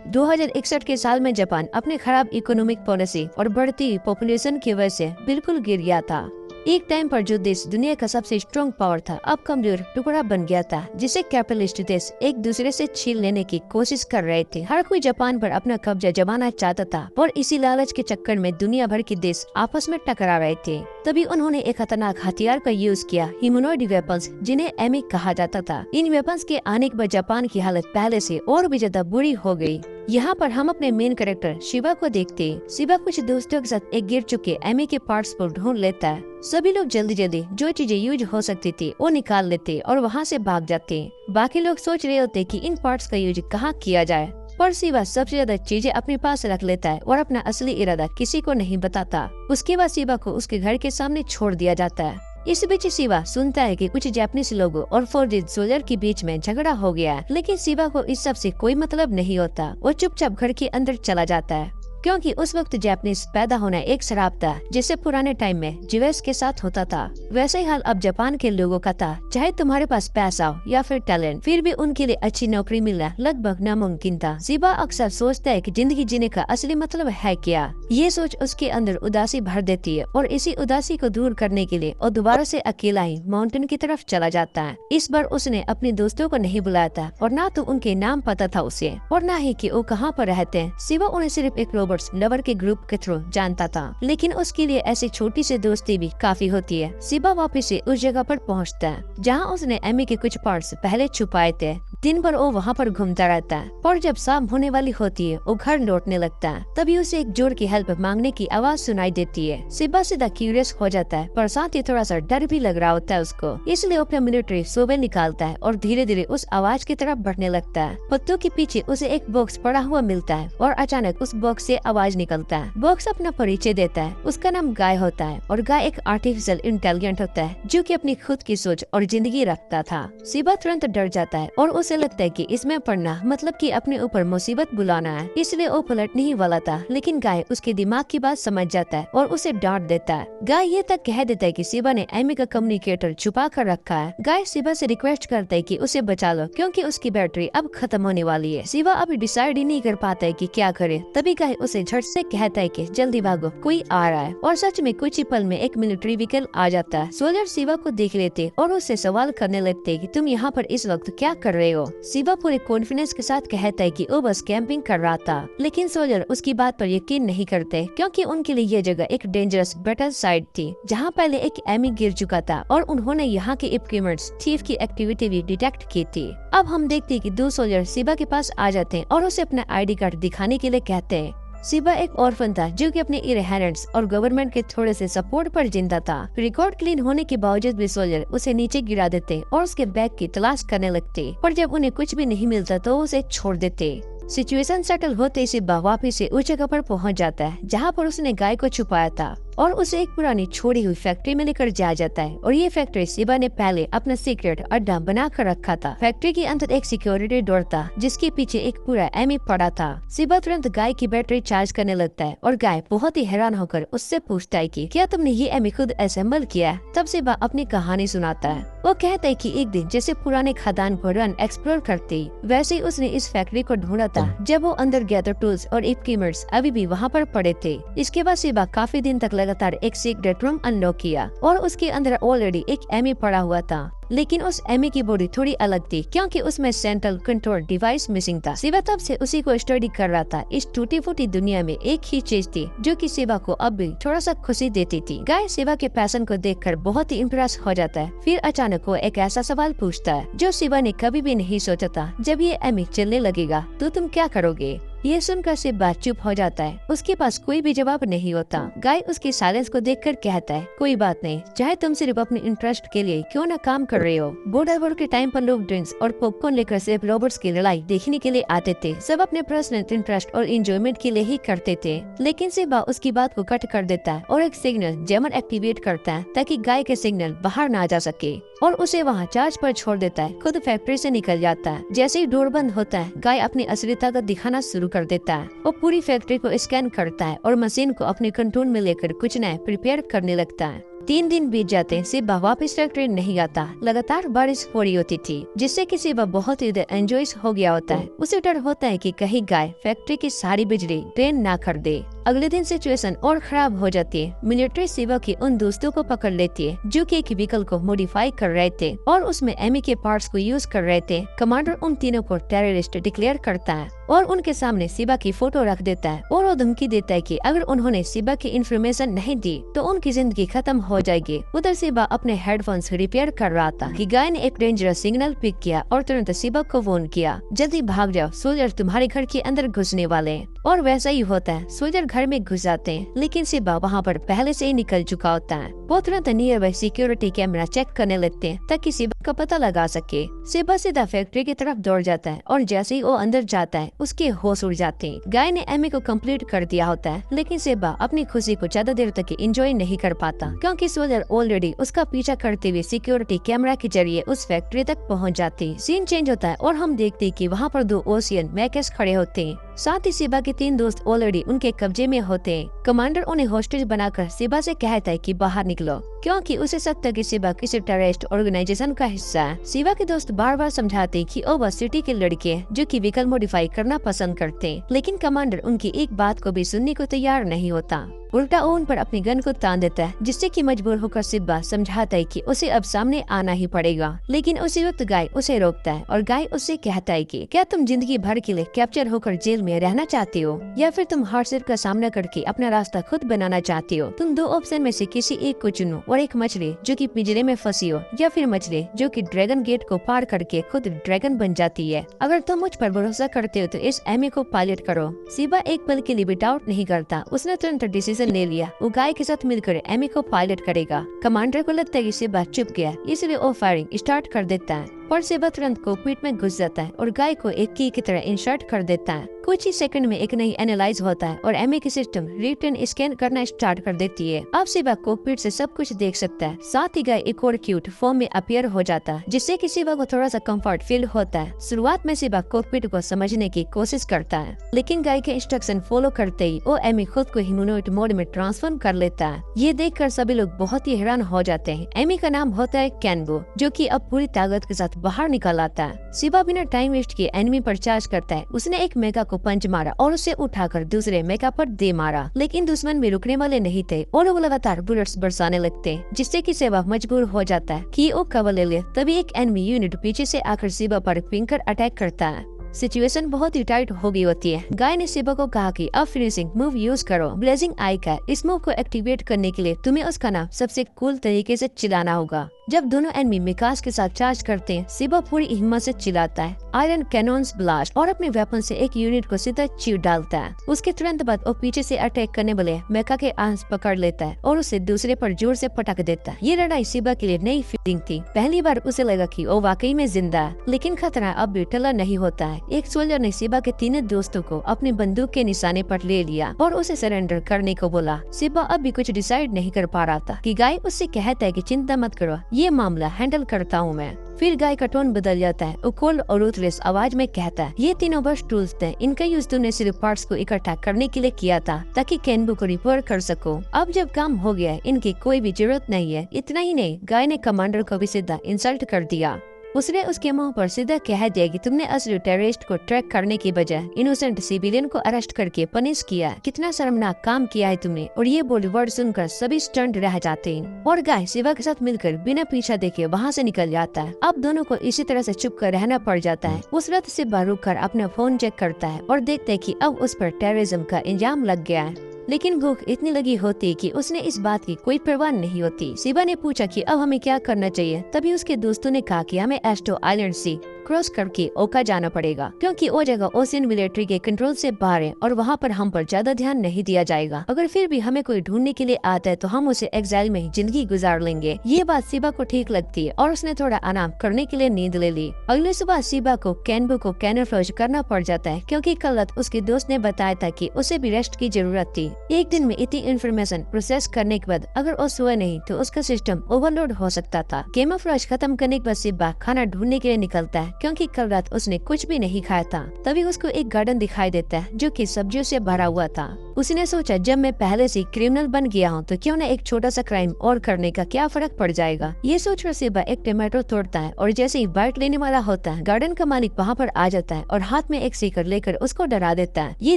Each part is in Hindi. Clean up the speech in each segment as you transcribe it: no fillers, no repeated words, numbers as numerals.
2061 के साल में जापान अपने खराब इकोनॉमिक पॉलिसी और बढ़ती पॉपुलेशन की वजह से बिल्कुल गिर गया था। एक टाइम पर जो देश दुनिया का सबसे स्ट्रॉन्ग पावर था, अब कमजोर टुकड़ा बन गया था, जिसे कैपिटलिस्ट देश एक दूसरे से छीन लेने की कोशिश कर रहे थे। हर कोई जापान पर अपना कब्जा जमाना चाहता था और इसी लालच के चक्कर में दुनिया भर के देश आपस में टकरा रहे थे। तभी उन्होंने एक खतरनाक हथियार का यूज किया, ह्यूमनॉइड वेपन्स, जिन्हें एमिक कहा जाता था। इन वेपन्स के आने के बाद जापान की हालत पहले से और भी ज्यादा बुरी हो गई। यहाँ पर हम अपने मेन कैरेक्टर शिबा को देखते हैं। शिबा कुछ दोस्तों के साथ एक गिर चुके एमी के पार्ट्स को ढूंढ लेता है। सभी लोग जल्दी जल्दी जो चीजें यूज हो सकती थी वो निकाल लेते और वहाँ से भाग जाते। बाकी लोग सोच रहे होते कि इन पार्ट्स का यूज कहाँ किया जाए, पर शिबा सबसे ज्यादा चीजें अपने पास रख लेता है और अपना असली इरादा किसी को नहीं बताता। उसके बाद शिबा को उसके घर के सामने छोड़ दिया जाता है। इस बीच शिबा सुनता है कि कुछ जापानीज लोगों और फौजी सोल्जर के बीच में झगड़ा हो गया है, लेकिन शिबा को इस सब से कोई मतलब नहीं होता। वो चुपचाप घर के अंदर चला जाता है, क्योंकि उस वक्त जापानीज पैदा होना एक श्राप था, जिसे पुराने टाइम में जीवस के साथ होता था। वैसे ही हाल अब जापान के लोगों का था। चाहे तुम्हारे पास पैसा हो या फिर टैलेंट, फिर भी उनके लिए अच्छी नौकरी मिलना लगभग नामुमकिन था। शिबा अक्सर सोचता है कि जिंदगी जीने का असली मतलब है क्या। ये सोच उसके अंदर उदासी भर देती है और इसी उदासी को दूर करने के लिए वो दोबारा से अकेला ही माउंटेन की तरफ चला जाता है। इस बार उसने अपने दोस्तों को नहीं बुलाया था और न तो उनके नाम पता था उसे और न ही कि वो कहाँ पर रहते हैं। शिबा उन्हें सिर्फ एक लवर के ग्रुप के थ्रू जानता था, लेकिन उसके लिए ऐसी छोटी सी दोस्ती भी काफी होती है। शिबा वापस से उस जगह पर पहुंचता है जहां उसने एमी के कुछ पार्ट्स पहले छुपाए थे। दिन भर वो वहाँ पर घूमता रहता है, पर जब शाम होने वाली होती है वो घर लौटने लगता है। तभी उसे एक जोड़ की हेल्प मांगने की आवाज सुनाई देती है। शिबा सीधा क्यूरियस हो जाता है, पर साथ ही थोड़ा सा डर भी लग रहा होता है उसको। इसलिए अपना मिलिट्री सोबे निकालता है और धीरे धीरे उस आवाज की तरफ बढ़ने लगता है। पत्तों के पीछे उसे एक बॉक्स पड़ा हुआ मिलता है और अचानक उस बॉक्स से आवाज निकलता है। बॉक्स अपना परिचय देता है। उसका नाम गाय होता है और गाय एक आर्टिफिशियल इंटेलिजेंट होता है जो कि अपनी खुद की सोच और जिंदगी रखता था। शिबा तुरंत डर जाता है और उसे लगता है कि इसमें पढ़ना मतलब कि अपने ऊपर मुसीबत बुलाना है, इसलिए वो पलट नहीं वाला था। लेकिन गाय उसके दिमाग की बात समझ जाता है और उसे डांट देता है। गाय ये तक कह देता है कि शिबा ने एमी का कम्युनिकेटर छुपा कर रखा है। गाय शिबा से रिक्वेस्ट करता है कि उसे बचा लो, क्योंकि उसकी बैटरी अब खत्म होने वाली है। शिबा अभी डिसाइड ही नहीं कर पाता है कि क्या करे। तभी गाय उसे झट से कहता है कि जल्दी भागो, कोई आ रहा है। और सच में कुछ ही पल में एक मिलिट्री व्हीकल आ जाता है। सोल्जर शिबा को देख लेते और उससे सवाल करने लगते कि तुम यहाँ पर इस वक्त क्या कर रहे हो। शिबा पूरे कॉन्फिडेंस के साथ कहता है कि वो बस कैंपिंग कर रहा था, लेकिन सोल्जर उसकी बात पर यकीन नहीं करते, क्योंकि उनके लिए ये जगह एक डेंजरस बैटल साइट थी जहाँ पहले एक एमी गिर चुका था और उन्होंने यहाँ के इक्विपमेंट्स थीफ की एक्टिविटी भी डिटेक्ट की थी। अब हम देखते हैं कि दो सोल्जर शिबा के पास आ जाते हैं और उसे अपना आईडी कार्ड दिखाने के लिए कहते हैं। शिबा एक ऑर्फन था जो कि अपने इनहेरिटेंस और गवर्नमेंट के थोड़े से सपोर्ट पर जिंदा था। रिकॉर्ड क्लीन होने के बावजूद भी सोल्जर उसे नीचे गिरा देते और उसके बैग की तलाश करने लगते, पर जब उन्हें कुछ भी नहीं मिलता तो उसे छोड़ देते। सिचुएशन सेटल होते ही शिबा वापिस से उस जगह पर पहुंच जाता है जहां पर उसने गाय को छुपाया था और उसे एक पुरानी छोड़ी हुई फैक्ट्री में लेकर जाया जाता है। और ये फैक्ट्री शिबा ने पहले अपना सीक्रेट अड्डा बना कर रखा था। फैक्ट्री के अंदर एक सिक्योरिटी डोर था जिसके पीछे एक पूरा एमी पड़ा था। शिबा तुरंत गाय की बैटरी चार्ज करने लगता है और गाय बहुत ही हैरान होकर उससे पूछता है कि क्या तुमने ये एमी खुद असेंबल किया है। तब शिबा अपनी कहानी सुनाता है। वो कहता है कि एक दिन जैसे पुराने खदान को रन एक्सप्लोर करते वैसे ही उसने इस फैक्ट्री को ढूंढा था। जब वो अंदर गया तो टूल्स और इक्विपमेंट्स अभी भी वहाँ पर पड़े थे। इसके बाद शिबा काफी दिन तक लगातार एक सीक्रेट रूम अनलॉक किया और उसके अंदर ऑलरेडी एक एमी पड़ा हुआ था, लेकिन उस एमी की बॉडी थोड़ी अलग थी क्योंकि उसमें सेंट्रल कंट्रोल डिवाइस मिसिंग था। शिबा तब से उसी को स्टडी कर रहा था। इस टूटी फूटी दुनिया में एक ही चीज थी जो कि शिबा को अब भी थोड़ा सा खुशी देती थी। गाय शिबा के पैशन को देखकर बहुत ही इम्प्रेस हो जाता है। फिर अचानक वो एक ऐसा सवाल पूछता है जो शिबा ने कभी भी नहीं सोचा था। जब ये एमी चलने लगेगा तो तुम क्या करोगे। ये सुनकर शिबा चुप हो जाता है। उसके पास कोई भी जवाब नहीं होता। गाय उसकी साइलेंस को देखकर कहता है कोई बात नहीं, चाहे तुम सिर्फ अपने इंटरेस्ट के लिए क्यों ना काम कर रहे हो। बॉर्डर वॉर के टाइम पर लोग ड्रिंक्स और पॉपकॉर्न लेकर सिर्फ रॉबर्ट्स की लड़ाई देखने के लिए आते थे। सब अपने पर्सनल इंटरेस्ट और इंजॉयमेंट के लिए ही करते थे। लेकिन शिबा उसकी बात को कट कर देता है और एक सिग्नल जैमर एक्टिवेट करता है ताकि गाय के सिग्नल बाहर ना जा सके और उसे वहाँ चार्ज पर छोड़ देता है। खुद फैक्ट्री से निकल जाता है। जैसे ही डोर बंद होता है गाय अपनी असली ताकत दिखाना शुरू कर देता है। वो पूरी फैक्ट्री को स्कैन करता है और मशीन को अपने कंट्रोल में लेकर कुछ नया प्रिपेयर करने लगता है। 3 दिन बीत जाते सिबा वापस फैक्ट्री नहीं आता। लगातार बारिश हो रही होती थी, जिससे कि सिबा बहुत ही एंजॉय हो गया होता है। उसे डर होता है कि कहीं गाय फैक्ट्री की सारी बिजली ड्रेन ना कर दे। अगले दिन सिचुएशन और खराब हो जाती है। मिलिट्री सिबा के उन दोस्तों को पकड़ लेती है जो कि एक व्हीकल को मॉडिफाई कर रहे थे और उसमें एमी के पार्ट्स को यूज कर रहे थे। कमांडर उन तीनों को टेररिस्ट डिक्लेयर करता है और उनके सामने सिबा की फोटो रख देता है और वो धमकी देता है कि अगर उन्होंने सिबा की इन्फॉर्मेशन नहीं दी तो उनकी जिंदगी खत्म हो जाएगी। उधर सिबा अपने हेडफोन्स रिपेयर कर रहा था कि गाय ने एक डेंजरस सिग्नल पिक किया और तुरंत सिबा को फोन किया, जल्दी भाग जाओ, सोल्जर तुम्हारे घर के अंदर घुसने वाले हैं। और वैसा ही होता है, सोल्जर घर में घुस जाते हैं, लेकिन सिबा वहाँ पर पहले से ही निकल चुका होता है। वो तुरंत nearby security camera check करने लगते हैं ताकि सिबा का पता लगा सके। सिबा सीधा फैक्ट्री की तरफ दौड़ जाता है और जैसे ही वो अंदर जाता है उसके होश उड़ जाते हैं। गाय ने एमी को कंप्लीट कर दिया होता है, लेकिन सिबा अपनी खुशी को ज्यादा देर तक एंजॉय नहीं कर पाता क्योंकि सोल्जर ऑलरेडी उसका पीछा करते हुए सिक्योरिटी कैमरा के जरिए उस फैक्ट्री तक पहुंच जाती। सीन चेंज होता है और हम देखते हैं कि वहाँ पर 2 ओशियन मैकेस खड़े होते हैं। साथ ही सिबा के 3 दोस्त ऑलरेडी उनके कब्जे में होते हैं। कमांडर उन्हें हॉस्टेज बनाकर सिबा से कहता है कि बाहर निकलो क्योंकि उसे लगता है कि सिबा किसी टेररिस्ट ऑर्गेनाइजेशन का हिस्सा है। सिबा के दोस्त बार बार समझाते कि वो बस सिटी के लड़के हैं जो कि व्हीकल मॉडिफाई करना पसंद करते हैं, लेकिन कमांडर उनकी एक बात को भी सुनने को तैयार नहीं होता। उल्टा वो उन पर अपनी गन को तान देता है, जिससे कि मजबूर होकर सिबा समझाता है कि उसे अब सामने आना ही पड़ेगा। लेकिन उसी वक्त गाय उसे रोकता है और गाय उससे कहता है कि क्या तुम जिंदगी भर के लिए कैप्चर होकर जेल में रहना चाहती हो या फिर तुम हार्डशिप का सामना करके अपना रास्ता खुद बनाना चाहती हो। तुम 2 ऑप्शन में से किसी एक को चुनो, और एक मछली जो कि पिंजरे में फंसी हो या फिर मछली जो कि ड्रैगन गेट को पार करके खुद ड्रैगन बन जाती है। अगर तुम मुझ पर भरोसा करते हो तो इस एमी को पायलट करो। सिबा एक पल के लिए भी डाउट नहीं करता, उसने तुरंत डिसीजन ले लिया। वो गाय के साथ मिलकर एमी को पायलट करेगा। कमांडर को लगता है कि सिबा चुप गया, इसलिए वो फायरिंग स्टार्ट कर देता है, पर सिबा तुरंत कॉकपिट में घुस जाता है और गाय को एक की तरह इंसर्ट कर देता है। कुछ ही सेकंड में एक नई एनालाइज होता है और एमी की सिस्टम रिटर्न स्कैन करना स्टार्ट कर देती है। अब सिबा कॉकपिट से सब कुछ देख सकता है। साथ ही गाय एक और क्यूट फॉर्म में अपीयर हो जाता है, जिससे कि सिबा को थोड़ा सा कंफर्ट फील होता है। शुरुआत में सिबा कॉकपिट को समझने की कोशिश करता है, लेकिन गाय के इंस्ट्रक्शन फॉलो करते ही वो एमी खुद को ह्यूमनॉइड मोड में ट्रांसफॉर्म कर लेता है। ये देखकर सभी लोग बहुत ही हैरान हो जाते हैं। एमी का नाम होता है कैनबो, जो कि अब पूरी ताकत के साथ बाहर निकल आता है। सिबा बिना टाइम वेस्ट किए एनिमी पर चार्ज करता है। उसने एक मेका को पंच मारा और उसे उठाकर दूसरे मेका पर दे मारा, लेकिन दुश्मन भी रुकने वाले नहीं थे और वो लगातार बुलेट्स बरसाने लगते हैं, जिससे कि सिबा मजबूर हो जाता है कि वो कवर ले ले। तभी एक एनिमी यूनिट पीछे से आकर सिबा पर पिंकर अटैक करता है। सिचुएशन बहुत ही टाइट हो गई होती है। गाय ने सिबा को कहा कि अब फिनिशिंग मूव यूज करो, ब्लेजिंग आई का। इस मूव को एक्टिवेट करने के लिए तुम्हें उसका नाम सबसे कूल तरीके से चिल्लाना होगा। जब दोनों एनिमी मिकास के साथ चार्ज करते हैं, सिबा पूरी हिम्मत से चिल्लाता है आयरन कैनॉन्स ब्लास्ट और अपने वेपन से एक यूनिट को सीधा चीर डालता है। उसके तुरंत बाद वो पीछे से अटैक करने वाले मेका के आंस पकड़ लेता है और उसे दूसरे पर जोर से पटक देता है। ये लड़ाई सिबा के लिए नई फीलिंग थी। पहली बार उसे लगा कि वो वाकई में जिंदा है, लेकिन खतरा अब भी टला नहीं होता है। एक सोल्जर ने सिबा के 3 दोस्तों को अपनी बंदूक के निशाने पर ले लिया और उसे सरेंडर करने को बोला। सिबा अब भी कुछ डिसाइड नहीं कर पा रहा था कि गाय उससे कहता है कि चिंता मत करो, ये मामला हैंडल करता हूँ मैं। फिर गाय का टोन बदल जाता है। वो कोल्ड और रूथलेस आवाज में कहता है, ये तीनों बस टूल्स थे, इनका यूज तुमने सिर्फ पार्ट्स को इकट्ठा करने के लिए किया था ताकि कैनबू को रिपेयर कर सको। अब जब काम हो गया है, इनकी कोई भी जरूरत नहीं है। इतना ही नहीं, गाय ने कमांडर को भी सीधा इंसल्ट कर दिया। उसने उसके मुंह पर सीधा कह दिया कि तुमने असली टेररिस्ट को ट्रैक करने की बजाय इनोसेंट सिविलियन को अरेस्ट करके पनिश किया। कितना शर्मनाक काम किया है तुमने। और ये बोली वर्ड सुनकर सभी स्टंट रह जाते हैं और गाय सिबा के साथ मिलकर बिना पीछा देखे वहाँ से निकल जाता है। अब दोनों को इसी तरह से चुप कर रहना पड़ जाता है। उस रात सिबा रुक कर अपना फोन चेक करता है और देखते है कि अब उस पर टेररिज्म का इल्जाम लग गया है। लेकिन भूख इतनी लगी होती कि उसने इस बात की कोई परवाह नहीं होती। सिबा ने पूछा कि अब हमें क्या करना चाहिए। तभी उसके दोस्तों ने कहा कि हमें एस्टो आइलैंड से क्रॉस करके ओका जाना पड़ेगा, क्योंकि वो जगह ओशियन मिलिट्री के कंट्रोल से बाहर है और वहाँ पर हम पर ज्यादा ध्यान नहीं दिया जाएगा। अगर फिर भी हमें कोई ढूंढने के लिए आता है तो हम उसे एग्जाइल में ही जिंदगी गुजार लेंगे। ये बात सिबा को ठीक लगती है और उसने थोड़ा आराम करने के लिए नींद ले ली। अगले सुबह सिबा को कैनबू को कैमोफ्लेज करना पड़ जाता है, क्योंकि कल रात उसके दोस्त ने बताया था कि उसे भी रेस्ट की जरूरत थी। एक दिन में इतनी इन्फॉर्मेशन प्रोसेस करने के बाद अगर वो सोए नहीं तो उसका सिस्टम ओवरलोड हो सकता था। कैमोफ्लेज खत्म करने के बाद सिबा खाना ढूंढने के लिए निकलता है, क्योंकि कल रात उसने कुछ भी नहीं खाया था। तभी उसको एक गार्डन दिखाई देता है जो कि सब्जियों से भरा हुआ था। उसने सोचा जब मैं पहले से क्रिमिनल बन गया हूँ तो क्यों न एक छोटा सा क्राइम और करने का क्या फर्क पड़ जाएगा। ये सोचकर सिबा एक टमाटो तोड़ता है और जैसे ही बाइट लेने वाला होता है गार्डन का मालिक वहाँ पर आ जाता है और हाथ में एक सीकर लेकर उसको डरा देता है। ये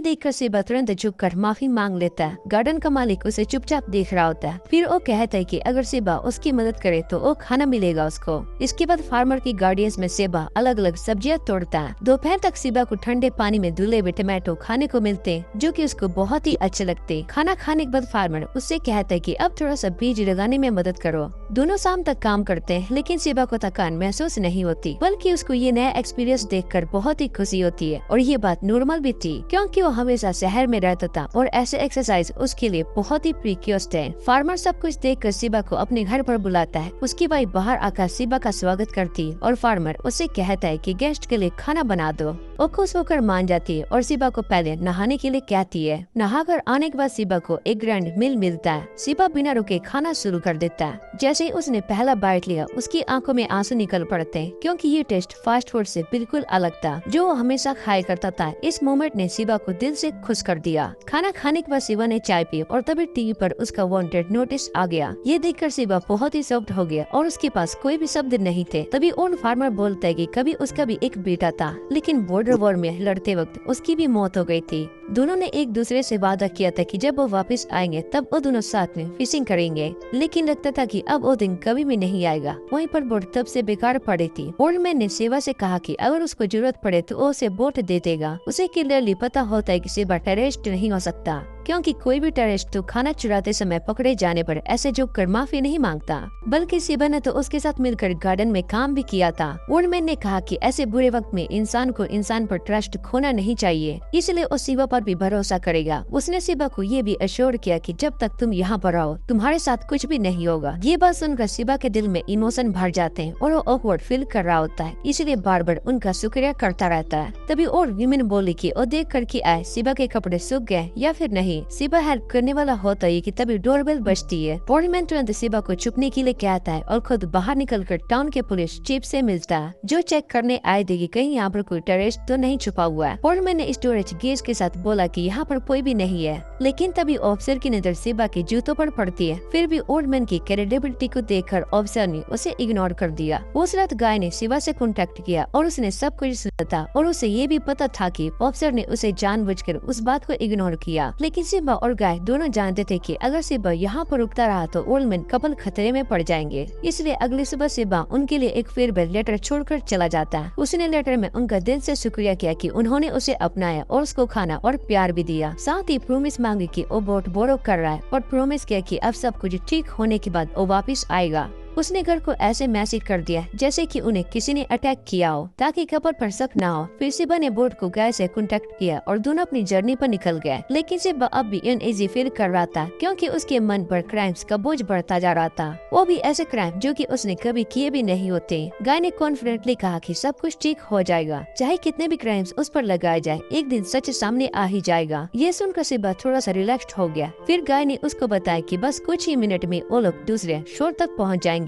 देखकर सिबा तुरंत झुककर माफी मांग लेता है। गार्डन का मालिक उसे चुपचाप देख रहा होता है। फिर वो कहता है कि अगर सिबा उसकी मदद करे तो वो खाना मिलेगा उसको। इसके बाद फार्मर की गार्डियंस में सिबा अलग अलग सब्जियां तोड़ता है। दोपहर तक सिबा को ठंडे पानी में धुले हुए टमाटो खाने को मिलते हैं जो कि उसको बहुत ही अच्छे लगते। खाना खाने के बाद फार्मर उससे कहता है कि अब थोड़ा सा बीज लगाने में मदद करो। दोनों शाम तक काम करते हैं लेकिन सिबा को थकान महसूस नहीं होती, बल्कि उसको ये नया एक्सपीरियंस देखकर बहुत ही खुशी होती है। और ये बात नॉर्मल भी थी क्योंकि वो हमेशा शहर में रहता था और ऐसे एक्सरसाइज उसके लिए बहुत ही प्रीक्योस थे। फार्मर सब कुछ देखकर सिबा को अपने घर पर बुलाता है। उसकी वाइफ बाहर आकर सिबा का स्वागत करती है और फार्मर उससे कहता है कि गेस्ट के लिए खाना बना दो। वो खुश होकर मान जाती है और सिबा को पहले नहाने के लिए कहती है। नहाकर आने के बाद सिबा को एक ग्राइंड मिल मिलता है। सिबा बिना रुके खाना शुरू कर देता है। जैसे ही उसने पहला बाइट लिया उसकी आंखों में आंसू निकल पड़ते हैं क्योंकि ये टेस्ट फास्ट फूड से बिल्कुल अलग था जो वो हमेशा खाया करता था। इस मोमेंट ने सिबा को दिल से खुश कर दिया। खाना खाने के बाद सिबा ने चाय पी और तभी टीवी पर उसका वांटेड नोटिस आ गया। ये देखकर सिबा बहुत ही शॉक्ड हो गया और उसके पास कोई भी शब्द नहीं थे। तभी उन फार्मर बोलता है कि कभी उसका भी एक बेटा था लेकिन बॉर्डर वॉर में लड़ते वक्त उसकी भी मौत हो गई थी। दोनों ने एक दूसरे से वादा किया था कि जब वो वापस आएंगे तब वो दोनों साथ में फिशिंग करेंगे, लेकिन लगता था कि अब वो दिन कभी भी नहीं आएगा। वहीं पर बोट तब से बेकार पड़ी थी। ओल्ड मैन ने सिबा से कहा कि अगर उसको जरूरत पड़े तो वो उसे बोट दे देगा। उसे क्लियरली पता होता है कि सिबा टेररिस्ट नहीं हो सकता क्योंकि कोई भी टेररिस्ट तो खाना चुराते समय पकड़े जाने पर ऐसे झुक कर माफी नहीं मांगता, बल्कि सिबा ने तो उसके साथ मिलकर गार्डन में काम भी किया था। ओल्ड मैन ने कहा कि ऐसे बुरे वक्त में इंसान को इंसान पर ट्रस्ट खोना नहीं चाहिए, इसलिए वो सिबा पर भी भरोसा करेगा। उसने सिबा को ये भी अश्योर किया कि जब तक तुम यहाँ पर आओ तुम्हारे साथ कुछ भी नहीं होगा। ये बात सुनकर सिबा के दिल में इमोशन भर जाते हैं और वो ऑकवर्ड फील कर रहा होता है, इसलिए बार बार उनका शुक्रिया करता रहता है। तभी और विमेन बोली कि वो देख कर कि आए सिबा के कपड़े सूख गए या फिर नहीं। सिबा हेल्प करने वाला होता है कि तभी डोरबेल बजती है। पोर्टमैन तुरंत सिबा को छुपने के लिए कहता है और खुद बाहर निकलकर टाउन के पुलिस चीफ से मिलता है जो चेक करने आए थे कि कहीं यहाँ पर कोई टेररिस्ट तो नहीं छुपा हुआ है। पोर्टमैन ने स्टोरेज गेज के साथ बोला कि यहाँ पर कोई भी नहीं है, लेकिन तभी ऑफिसर की नजर सिबा के जूतों पर पड़ती है। फिर भी ओल्ड मैन की क्रेडिबिलिटी को देखकर ऑफिसर ने उसे इग्नोर कर दिया। उस रात गाय ने सिबा से कॉन्टेक्ट किया और उसने सब कुछ सुना था और उसे ये भी पता था कि ऑफिसर ने उसे जानबूझकर उस बात को इग्नोर किया। लेकिन सिबा और गाय दोनों जानते थे कि अगर सिबा यहाँ पर रुकता रहा तो ओल्ड मैन कपल खतरे में पड़ जाएंगे, इसलिए अगली सुबह सिबा उनके लिए एक फेयरवेल लेटर छोड़कर चला जाता है। उसने लेटर में उनका दिल से शुक्रिया किया कि उन्होंने उसे अपनाया और उसको खाना और प्यार भी दिया। साथ ही प्रॉमिस मांगी कि वो बोट बोरो कर रहा है और प्रॉमिस किया कि अब सब कुछ ठीक होने के बाद वो वापस आएगा। उसने घर को ऐसे मैसेज कर दिया जैसे कि उन्हें किसी ने अटैक किया हो ताकि कपल पर शक न हो। फिर सिबा ने बोट को गाय से कांटेक्ट किया और दोनों अपनी जर्नी पर निकल गए। लेकिन सिबा अब भी अनईजी फील कर रहा था क्योंकि उसके मन पर क्राइम्स का बोझ बढ़ता जा रहा था, वो भी ऐसे क्राइम जो कि उसने कभी किए भी नहीं होते। गाय ने कॉन्फिडेंटली कहा कि सब कुछ ठीक हो जाएगा, चाहे कितने भी क्राइम्स उस पर लगाए जाए, एक दिन सच सामने आ ही जाएगा। ये सुनकर सिबा थोड़ा सा रिलैक्स्ड हो गया। फिर गाय ने उसको बताया कि बस कुछ ही मिनट में वो लोग दूसरे शोर तक पहुँच जाएंगे।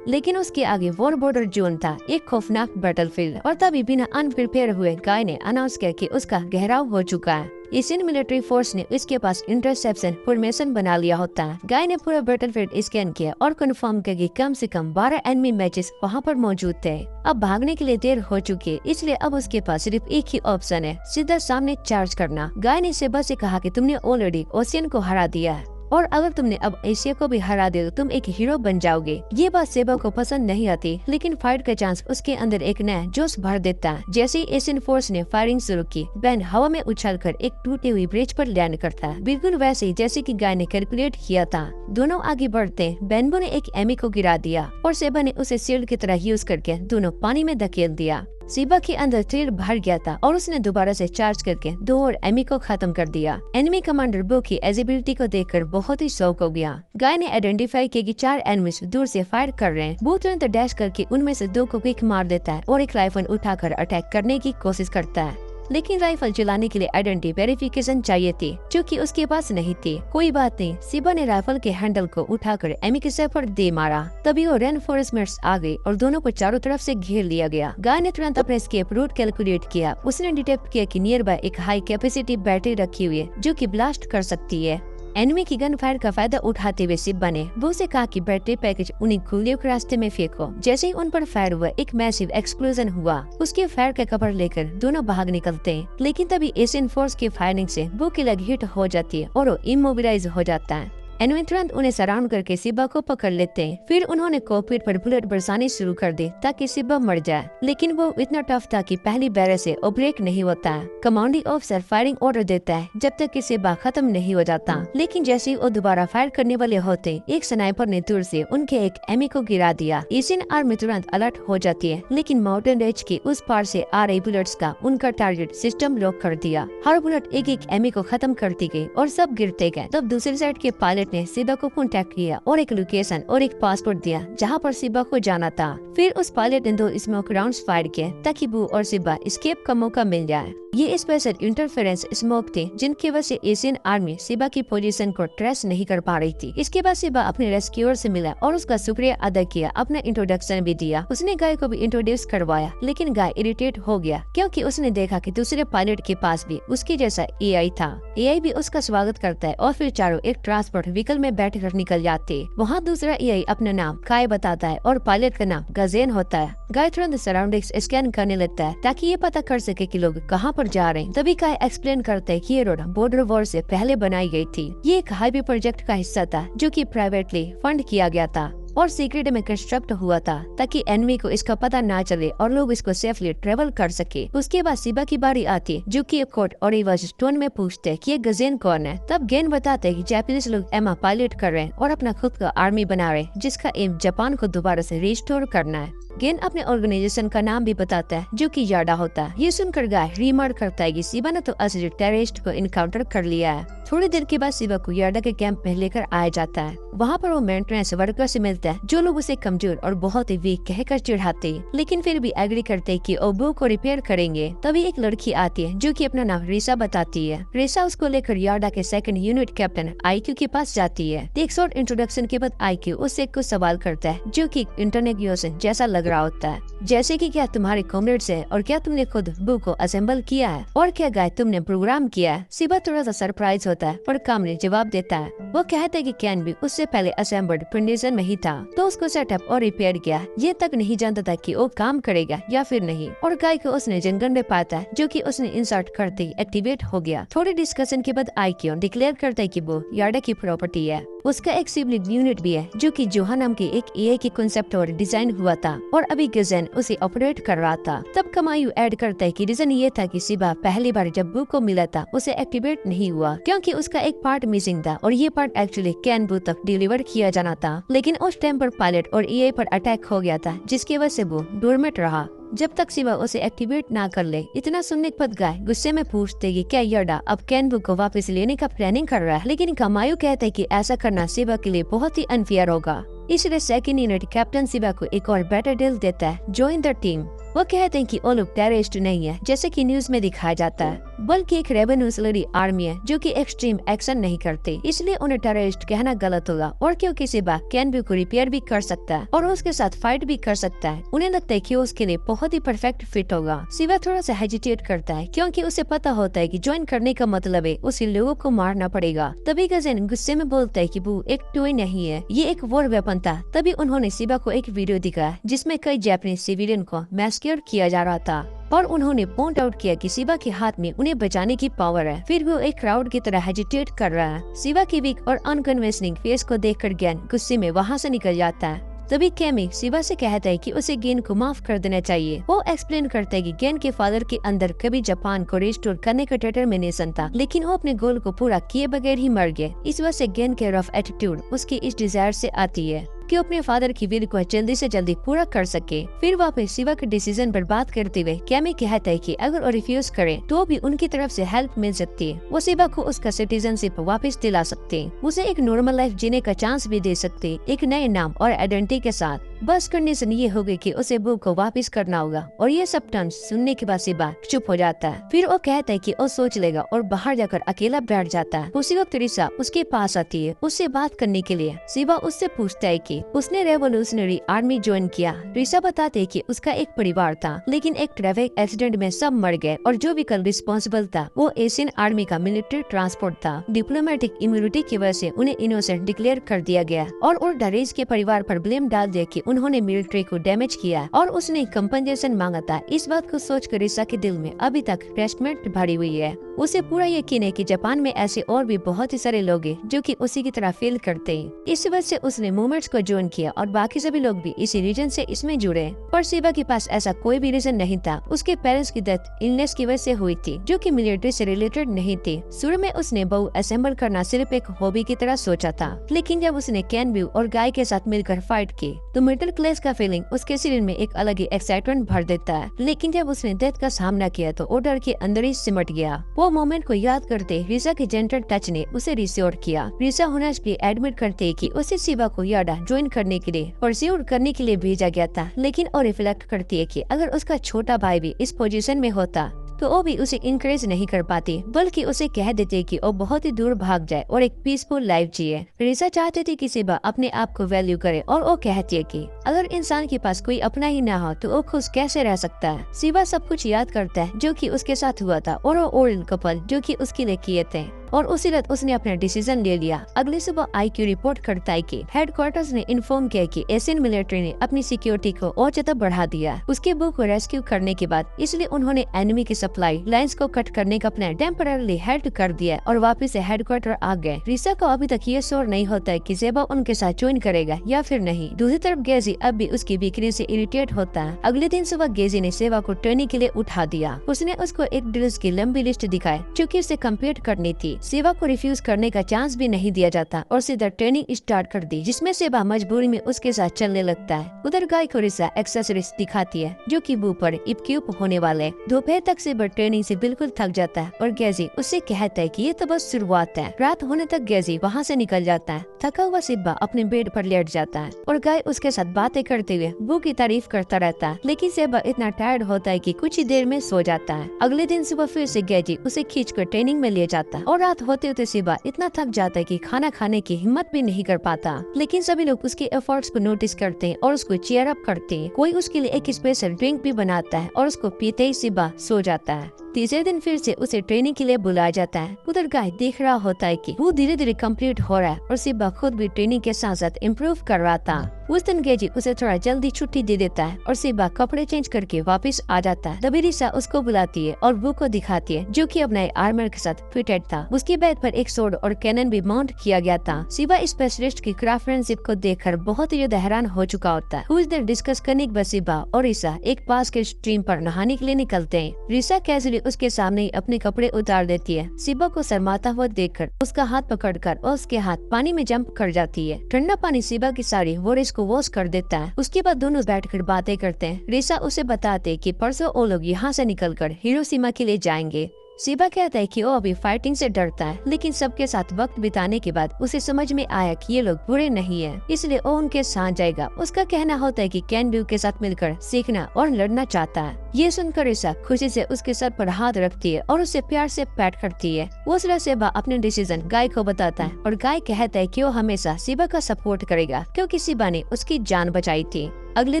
लेकिन उसके आगे वॉर बॉर्डर जोन था, एक खौफनाक बैटलफील्ड। और तभी बिना अनप्रिपेयर हुए गाय ने अनाउंस किया कि उसका घेराव हो चुका है। एशियन मिलिट्री फोर्स ने इसके पास इंटरसेप्शन फॉर्मेशन बना लिया होता है। गाय ने पूरा बैटलफील्ड स्कैन किया और कंफर्म किया कि कम से कम 12 एनिमी मैचेस वहां पर मौजूद थे। अब भागने के लिए देर हो चुकी है, इसलिए अब उसके पास सिर्फ एक ही ऑप्शन है, सीधा सामने चार्ज करना। गाय ने सिबा से कहा कि तुमने ऑलरेडी ओशियन को हरा दिया है और अगर तुमने अब एशिया को भी हरा दिया तो तुम एक हीरो बन जाओगे। ये बात सिबा को पसंद नहीं आती, लेकिन फाइट का चांस उसके अंदर एक नया जोश भर देता है। जैसे ही एशियन फोर्स ने फायरिंग शुरू की, बैन हवा में उछलकर एक टूटी हुई ब्रिज पर लैंड करता है, बिल्कुल वैसे ही जैसे कि गाय ने कैलकुलेट किया था। दोनों आगे बढ़ते बैनबो ने एक एमी को गिरा दिया और सिबा ने उसे शील्ड की तरह यूज करके दोनों पानी में धकेल दिया। सिबा के अंदर थ्रिल भर गया था और उसने दोबारा से चार्ज करके 2 और एनिमी को खत्म कर दिया। एनिमी कमांडर बो की एजिबिलिटी को देखकर बहुत ही शौक हो गया। गाय ने आइडेंटिफाई किया कि 4 एनिमीज दूर से फायर कर रहे हैं। बो तुरंत डैश करके उनमें से 2 को क्विक मार देता है और एक राइफल उठाकर अटैक करने की कोशिश करता है। लेकिन राइफल चलाने के लिए आइडेंटिटी वेरिफिकेशन चाहिए थी जो कि उसके पास नहीं थी। कोई बात नहीं, सिबा ने राइफल के हैंडल को उठाकर एमी के सर पर दे मारा। तभी वो रेनफोर्समेंट्स आ गई और दोनों को चारों तरफ से घेर लिया गया। गाय ने तुरंत अपने एस्केप रूट कैलकुलेट किया। उसने डिटेक्ट किया कि नियर बाय एक हाई कैपेसिटी बैटरी रखी हुई है जो कि ब्लास्ट कर सकती है। एनिमी की गन फायर का फायदा उठाते हुए सिब्बा ने वो से कहा कि बैटरी पैकेज उन्हीं गोलियों के रास्ते में फेंको। जैसे ही उन पर फायर हुआ, एक मैसिव एक्सप्लोजन हुआ। उसके फायर का कवर लेकर दोनों भाग निकलते हैं, लेकिन तभी एशियन फोर्स की फायरिंग से वो की लेग हिट हो जाती है और वो इमोबिलाइज हो जाता है। एनिमी तुरंत उन्हें सराउंड करके सिब्बा को पकड़ लेते हैं। फिर उन्होंने कॉकपिट पर बुलेट बरसानी शुरू कर दी ताकि सिब्बा मर जाए, लेकिन वो इतना टफ था कि पहली बैरल से वो ब्रेक नहीं होता है। कमांडिंग ऑफिसर फायरिंग ऑर्डर देता है जब तक कि सिब्बा खत्म नहीं हो जाता, लेकिन जैसे ही वो दोबारा फायर करने वाले होते, एक स्नाइपर ने दूर से उनके एक एमी को गिरा दिया। एशियन आर्मी तुरंत अलर्ट हो जाती है, लेकिन माउंटेन रेंज के उस पार से आ रही बुलेट्स का उनका टारगेट सिस्टम लॉक कर दिया। हर बुलेट एक एक एमी को खत्म करती गई और सब गिरते गए। तब दूसरी साइड के पायलट ने सिब्बा को कांटेक्ट किया और एक लोकेशन और एक पासपोर्ट दिया जहां पर सिब्बा को जाना था। फिर उस पायलट ने 2 स्मोक राउंड्स फायर किए ताकि बू और सिब्बा एस्केप का मौका मिल जाए। ये स्पेशल इंटरफेरेंस स्मोक थे जिनकी वजह से एशियन आर्मी सिब्बा की पोजीशन को ट्रेस नहीं कर पा रही थी। इसके बाद सिब्बा अपने रेस्क्यूअर से मिला और उसका शुक्रिया अदा किया, अपना इंट्रोडक्शन भी दिया। उसने गाय को भी इंट्रोड्यूस करवाया, लेकिन गाय इरिटेट हो गया क्योंकि उसने देखा कि दूसरे पायलट के पास भी उसके जैसा एआई था। एआई भी उसका स्वागत करता है और फिर चारों एक ट्रांसपोर्ट व्हीकल में बैठ कर निकल जाते। वहाँ दूसरा एआई अपना नाम काय बताता है और पायलट का नाम गजेन होता है। गाय तुरंत सराउंडिंग्स स्कैन करने लगता है ताकि ये पता कर सके कि लोग कहाँ पर जा रहे हैं। तभी काय एक्सप्लेन करता है कि ये रोड बॉर्डर वॉर से पहले बनाई गई थी। ये एक हाईवे प्रोजेक्ट का हिस्सा था जो कि प्राइवेटली फंड किया गया था और सीक्रेट में कंस्ट्रक्ट हुआ था ताकि एनिमी को इसका पता ना चले और लोग इसको सेफली ट्रेवल कर सके। उसके बाद सिब्बा की बारी आती है जो कि एक कोट और रिवर्स स्टोन में पूछते हैं कि ये गजेन कौन है। तब गेन बताते हैं कि जापानीज लोग एमा पायलट कर रहे हैं और अपना खुद का आर्मी बना रहे हैं जिसका एम जापान को दोबारा से रिस्टोर करना है। गेन अपने ऑर्गेनाइजेशन का नाम भी बताता है जो कि याडा होता है। ये सुनकर गाय रिमार्क करता है कि सिब्बा ने तो असली टेररिस्ट को इनकाउंटर कर लिया है। थोड़ी देर के बाद सिब्बा को याडा के कैंप में लेकर आया जाता है। वहाँ पर वो मेंटेनेंस वर्कर से मिलता है जो लोग उसे कमजोर और बहुत ही वीक कहकर चिढ़ाते, लेकिन फिर भी एग्री करते कि ओबो को रिपेयर करेंगे। तभी एक लड़की आती है जो कि अपना नाम रिसा बताती है। रिसा उसको लेकर याडा के 2nd यूनिट कैप्टन आईक्यू के पास जाती है। एक शॉर्ट इंट्रोडक्शन के बाद आईक्यू उससे कुछ सवाल करता है जो कि इंटरनेट जैसा लग रहा होता है, जैसे कि क्या तुम्हारे कॉमरेड्स हैं और क्या तुमने खुद बू को असेंबल किया है और क्या गाय तुमने प्रोग्राम किया है। सिब्बा थोड़ा सा सरप्राइज होता है पर काम ने जवाब देता है। वो कहता है कि कैन भी उससे पहले असेंबल्ड कंडीशन में ही था तो उसको सेटअप और रिपेयर किया। ये तक नहीं जानता था कि वो काम करेगा या फिर नहीं। और गाय को उसने जंगल में पाता है जो कि उसने इंसर्ट करते ही एक्टिवेट हो गया। थोड़ी डिस्कशन के बाद आईक्यू डिक्लेयर करता है कि वो याडा की प्रॉपर्टी है। उसका एक सिबलिंग यूनिट भी है जो कि जोहा नाम की एक एआई की कांसेप्ट और डिजाइन हुआ था और अभी गजेन उसे ऑपरेट कर रहा था। तब कमायू ऐड करता है कि रीजन ये था कि सिब्बा पहली बार जब बू को मिला था उसे एक्टिवेट नहीं हुआ क्योंकि उसका एक पार्ट मिसिंग था और ये पार्ट एक्चुअली कैन बू तक डिलीवर किया जाना था, लेकिन उस टाइम पर पायलट और एआई पर अटैक हो गया था जिसकी वजह से वो डोरमेट रहा जब तक सिब्बा उसे एक्टिवेट ना कर ले। इतना सुनने के बाद गाय गुस्से में पूछते कि क्या याडा अब कैनबू को वापस लेने का प्लानिंग कर रहा है, लेकिन कमायू कहते हैं कि ऐसा करना सिब्बा के लिए बहुत ही अनफेयर होगा। इसलिए 2nd यूनिट कैप्टन सिब्बा को एक और बेटर डील देता है, जॉइन द टीम। वो कहते हैं कि वो लोग टेररिस्ट नहीं है जैसे कि न्यूज में दिखाया जाता है, बल्कि एक रेवोल्यूशनरी आर्मी है जो कि एक्सट्रीम एक्शन नहीं करते, इसलिए उन्हें टेररिस्ट कहना गलत होगा। और क्योंकि सिब्बा कैनबू को रिपेयर भी कर सकता है और उसके साथ फाइट भी कर सकता है, उन्हें लगता है कि उसके लिए बहुत ही परफेक्ट फिट होगा। सिब्बा थोड़ा सा हेजिटेट करता है क्योंकि उसे पता होता है कि ज्वाइन करने का मतलब है उसे लोगों को मारना पड़ेगा। तभी गजेन गुस्से में बोलता है कि वो एक टॉय नहीं है, ये एक वॉर वेपन था। तभी उन्होंने सिब्बा को एक वीडियो दिखाया जिसमें कई जापानीज सिविलियन को मैस्क्योर किया जा रहा था और उन्होंने पॉइंट आउट किया कि सिब्बा के हाथ में उन्हें बचाने की पावर है। फिर वो एक क्राउड की तरह हेजिटेट कर रहा है। सिब्बा की वीक और अनकन्विंसिंग फेस को देखकर गेन गुस्से में वहाँ से निकल जाता है। तभी कैमी सिब्बा से कहता है कि उसे गेन को माफ कर देना चाहिए। वो एक्सप्लेन करता है कि गेन के फादर के अंदर कभी जापान को रिस्टोर करने का डिटरमिनेशन था, लेकिन वो अपने गोल को पूरा किए बगैर ही मर गए। इस वजह से गेन के रफ एटीट्यूड उसकी इस डिजायर से आती है कि अपने फादर की विल को जल्दी से जल्दी पूरा कर सके। फिर वापस सिब्बा के डिसीजन पर बात करते हुए कैमी कहता है कि अगर वो रिफ्यूज करे तो भी उनकी तरफ से हेल्प मिल सकती है। वो सिब्बा को उसका सिटीजनशिप वापस दिला सकते, उसे एक नॉर्मल लाइफ जीने का चांस भी दे सकते, एक नए नाम और आइडेंटिटी के साथ। बस कंडीशन ये होगी कि उसे बुक को वापस करना होगा। और ये सब टर्म्स सुनने के बाद सिबा चुप हो जाता है। फिर वो कहता है कि वो सोच लेगा और बाहर जाकर अकेला बैठ जाता है। उसी वक्त रिसा उसके पास आती है उससे बात करने के लिए। सिबा उससे पूछता है कि उसने रेवोल्यूशनरी आर्मी ज्वाइन किया। रिसा बताते है कि उसका एक परिवार था, लेकिन एक ट्रैफिक एक्सीडेंट में सब मर गए और जो व्हीकल रिस्पॉन्सिबल था वो एशियन आर्मी का मिलिट्री ट्रांसपोर्ट था। डिप्लोमेटिक इम्यूनिटी की वजह से उन्हें इनोसेंट डिक्लेयर कर दिया गया और उल्टा रेस के परिवार पर ब्लेम डाल दिया कि उन्होंने मिलिट्री को डैमेज किया और उसने कंपनसेशन मांगा था। इस बात को सोचकर रिसा के दिल में अभी तक रेस्टमेंट भरी हुई है। उसे पूरा यकीन है कि जापान में ऐसे और भी बहुत ही सारे लोग हैं जो कि उसी की तरह फील करते हैं। इस वजह से उसने मूवमेंट्स को ज्वाइन किया और बाकी सभी लोग भी इसी रीजन से इसमें जुड़े। पर सिबा के पास ऐसा कोई भी रीजन नहीं था। उसके पेरेंट्स की डेथ इलनेस की वजह से हुई थी, जो कि मिलिट्री से रिलेटेड नहीं थी। शुरू में उसने बहू असेंबल करना सिर्फ एक हॉबी की तरह सोचा था, लेकिन जब उसने कैनब्यू और गाय के साथ मिलकर फाइट की तो मिडिल क्लास का फीलिंग उसके शरीर में एक अलग ही एक्साइटमेंट भर देता है। लेकिन जब उसने डेथ का सामना किया तो वो डर के अंदर ही सिमट गया। वो मोमेंट को याद करते रिसा के जेंटल टच ने उसे रिस्योर किया। रिसा होनेस्टली एडमिट करते कि उसे सिबा को याडा ज्वाइन करने के लिए परस्यू करने के लिए भेजा गया था, लेकिन वो रिफ्लेक्ट करती है कि अगर उसका छोटा भाई भी इस पोजीशन में होता तो वो भी उसे इंकरेज नहीं कर पाती, बल्कि उसे कह देते कि वो बहुत ही दूर भाग जाए और एक पीसफुल लाइफ जिए। रिसा चाहते थे कि सिबा अपने आप को वैल्यू करे और वो कहती है कि अगर इंसान के पास कोई अपना ही ना हो तो वो खुश कैसे रह सकता है। सिबा सब कुछ याद करता है जो कि उसके साथ हुआ था और वो ओरल कपल जो कि उसके लिए किए थे, और उसी रात उसने अपना डिसीजन ले लिया। अगली सुबह आईक्यू रिपोर्ट करता है कि हेडक्वार्टर्स ने इन्फॉर्म किया कि एशियन मिलिट्री ने अपनी सिक्योरिटी को और ज्यादा बढ़ा दिया उसके बुक को रेस्क्यू करने के बाद, इसलिए उन्होंने एनिमी की सप्लाई लाइंस को कट करने का प्लान टेम्पररी हेल्ड कर दिया और वापस से हेडक्वार्टर आ गए। रिसा को अभी तक ये श्योर नहीं होता है कि ज़ेबा उनके साथ ज्वाइन करेगा या फिर नहीं। दूसरी तरफ गेजी अब भी उसकी बिक्री से इरिटेट होता है। अगले दिन सुबह गेजी ने सेवा को ट्रेनिंग के लिए उठा दिया। उसने उसको एक ड्रिल्स की लंबी लिस्ट दिखाई जो कि उसे कम्प्लीट करनी थी। सेवा को रिफ्यूज करने का चांस भी नहीं दिया जाता और सीधा ट्रेनिंग स्टार्ट कर दी, जिसमें सेवा मजबूरी में उसके साथ चलने लगता है। उधर गाय को रिसा एक्सेसरीज दिखाती है जो कि बू पर इक्विप होने वाले। दोपहर तक सेवा ट्रेनिंग से बिल्कुल थक जाता है और गेजी उससे कहता है कि ये तो बस शुरुआत है। रात होने तक गेजी वहाँ से निकल जाता है। थका हुआ सिब्बा अपने बेड पर लेट जाता है और गाय उसके साथ बातें करते हुए बू की तारीफ करता रहता है, लेकिन सेबा इतना टायर्ड होता है कि कुछ ही देर में सो जाता है। अगले दिन सुबह फिर से गेजी उसे खींचकर ट्रेनिंग में ले जाता है और रात होते होते सिबा इतना थक जाता है कि खाना खाने की हिम्मत भी नहीं कर पाता। लेकिन सभी लोग उसके एफर्ट्स को नोटिस करते हैं और उसको चीयर अप करते हैं। कोई उसके लिए एक स्पेशल ड्रिंक भी बनाता है और उसको पीते ही सिबा सो जाता है। तीसरे दिन फिर से उसे ट्रेनिंग के लिए बुलाया जाता है। उधर गाय देख रहा होता है कि वो धीरे धीरे कंप्लीट हो रहा है और सिबा खुद भी ट्रेनिंग के साथ साथ इम्प्रूव कर रहा था। उस दिन गेजी उसे थोड़ा जल्दी छुट्टी दे देता है और सिबा कपड़े चेंज करके वापस आ जाता है। तभी रिसा उसको बुलाती है और बुक को दिखाती है जो कि अपने आर्मर के साथ फिटेड था। उसके बैग पर एक सोर्ड और कैनन भी माउंट किया गया था। सिबा स्पेशलिस्ट की क्राफ्टमैनशिप को देखकर बहुत ही ज्यादा हैरान हो चुका होता है। कुछ देर डिस्कस करने के बाद सिबा और रिसा एक पास के स्ट्रीम पर नहाने के लिए निकलते हैं। रिसा कैजुअली उसके सामने ही अपने कपड़े उतार देती है। सिबा को शर्माता हुआ देखकर उसका हाथ पकड़कर और उसके हाथ पानी में जंप कर जाती है। ठंडा पानी सिबा की साड़ी वॉरिस को वॉश कर देता है। उसके बाद दोनों बैठकर बातें करते हैं। रिसा उसे बताते कि परसों वो लोग यहाँ से निकलकर हिरोशिमा के लिए जाएंगे। सिबा कहता है कि वो अभी फाइटिंग से डरता है, लेकिन सबके साथ वक्त बिताने के बाद उसे समझ में आया कि ये लोग बुरे नहीं है, इसलिए वो उनके साथ जाएगा। उसका कहना होता है कि कैनब्यू के साथ मिलकर सीखना और लड़ना चाहता है। ये सुनकर रिसा खुशी से उसके सर पर हाथ रखती है और उसे प्यार से पैट करती है। वो तरह सिबा अपने डिसीजन गाय को बताता है और गाय कहता है कि वो हमेशा सिबा का सपोर्ट करेगा क्योंकि सिबा ने उसकी जान बचाई थी। अगले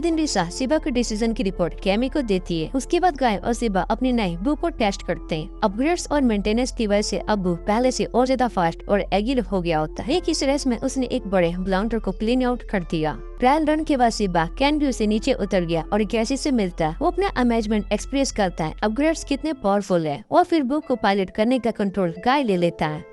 दिन रिसा सिबा के डिसीजन की रिपोर्ट कैमी को देती है। उसके बाद गाय और सिबा अपनी नई बू को टेस्ट करते हैं। अपग्रेड्स और मेंटेनेंस की वजह से अब बू पहले से और ज्यादा फास्ट और एगिल हो गया होता है। एक इस रेस में उसने एक बड़े ब्लाउंडर को क्लीन आउट कर दिया। ट्रायल रन के बाद सिबा कैनब्यू से नीचे उतर गया और कैसी से मिलता है। वो अपना अमेजमेंट एक्सप्रेस करता है अपग्रेड्स कितने पावरफुल है और फिर बू को पायलट करने का कंट्रोल गाय ले लेता है।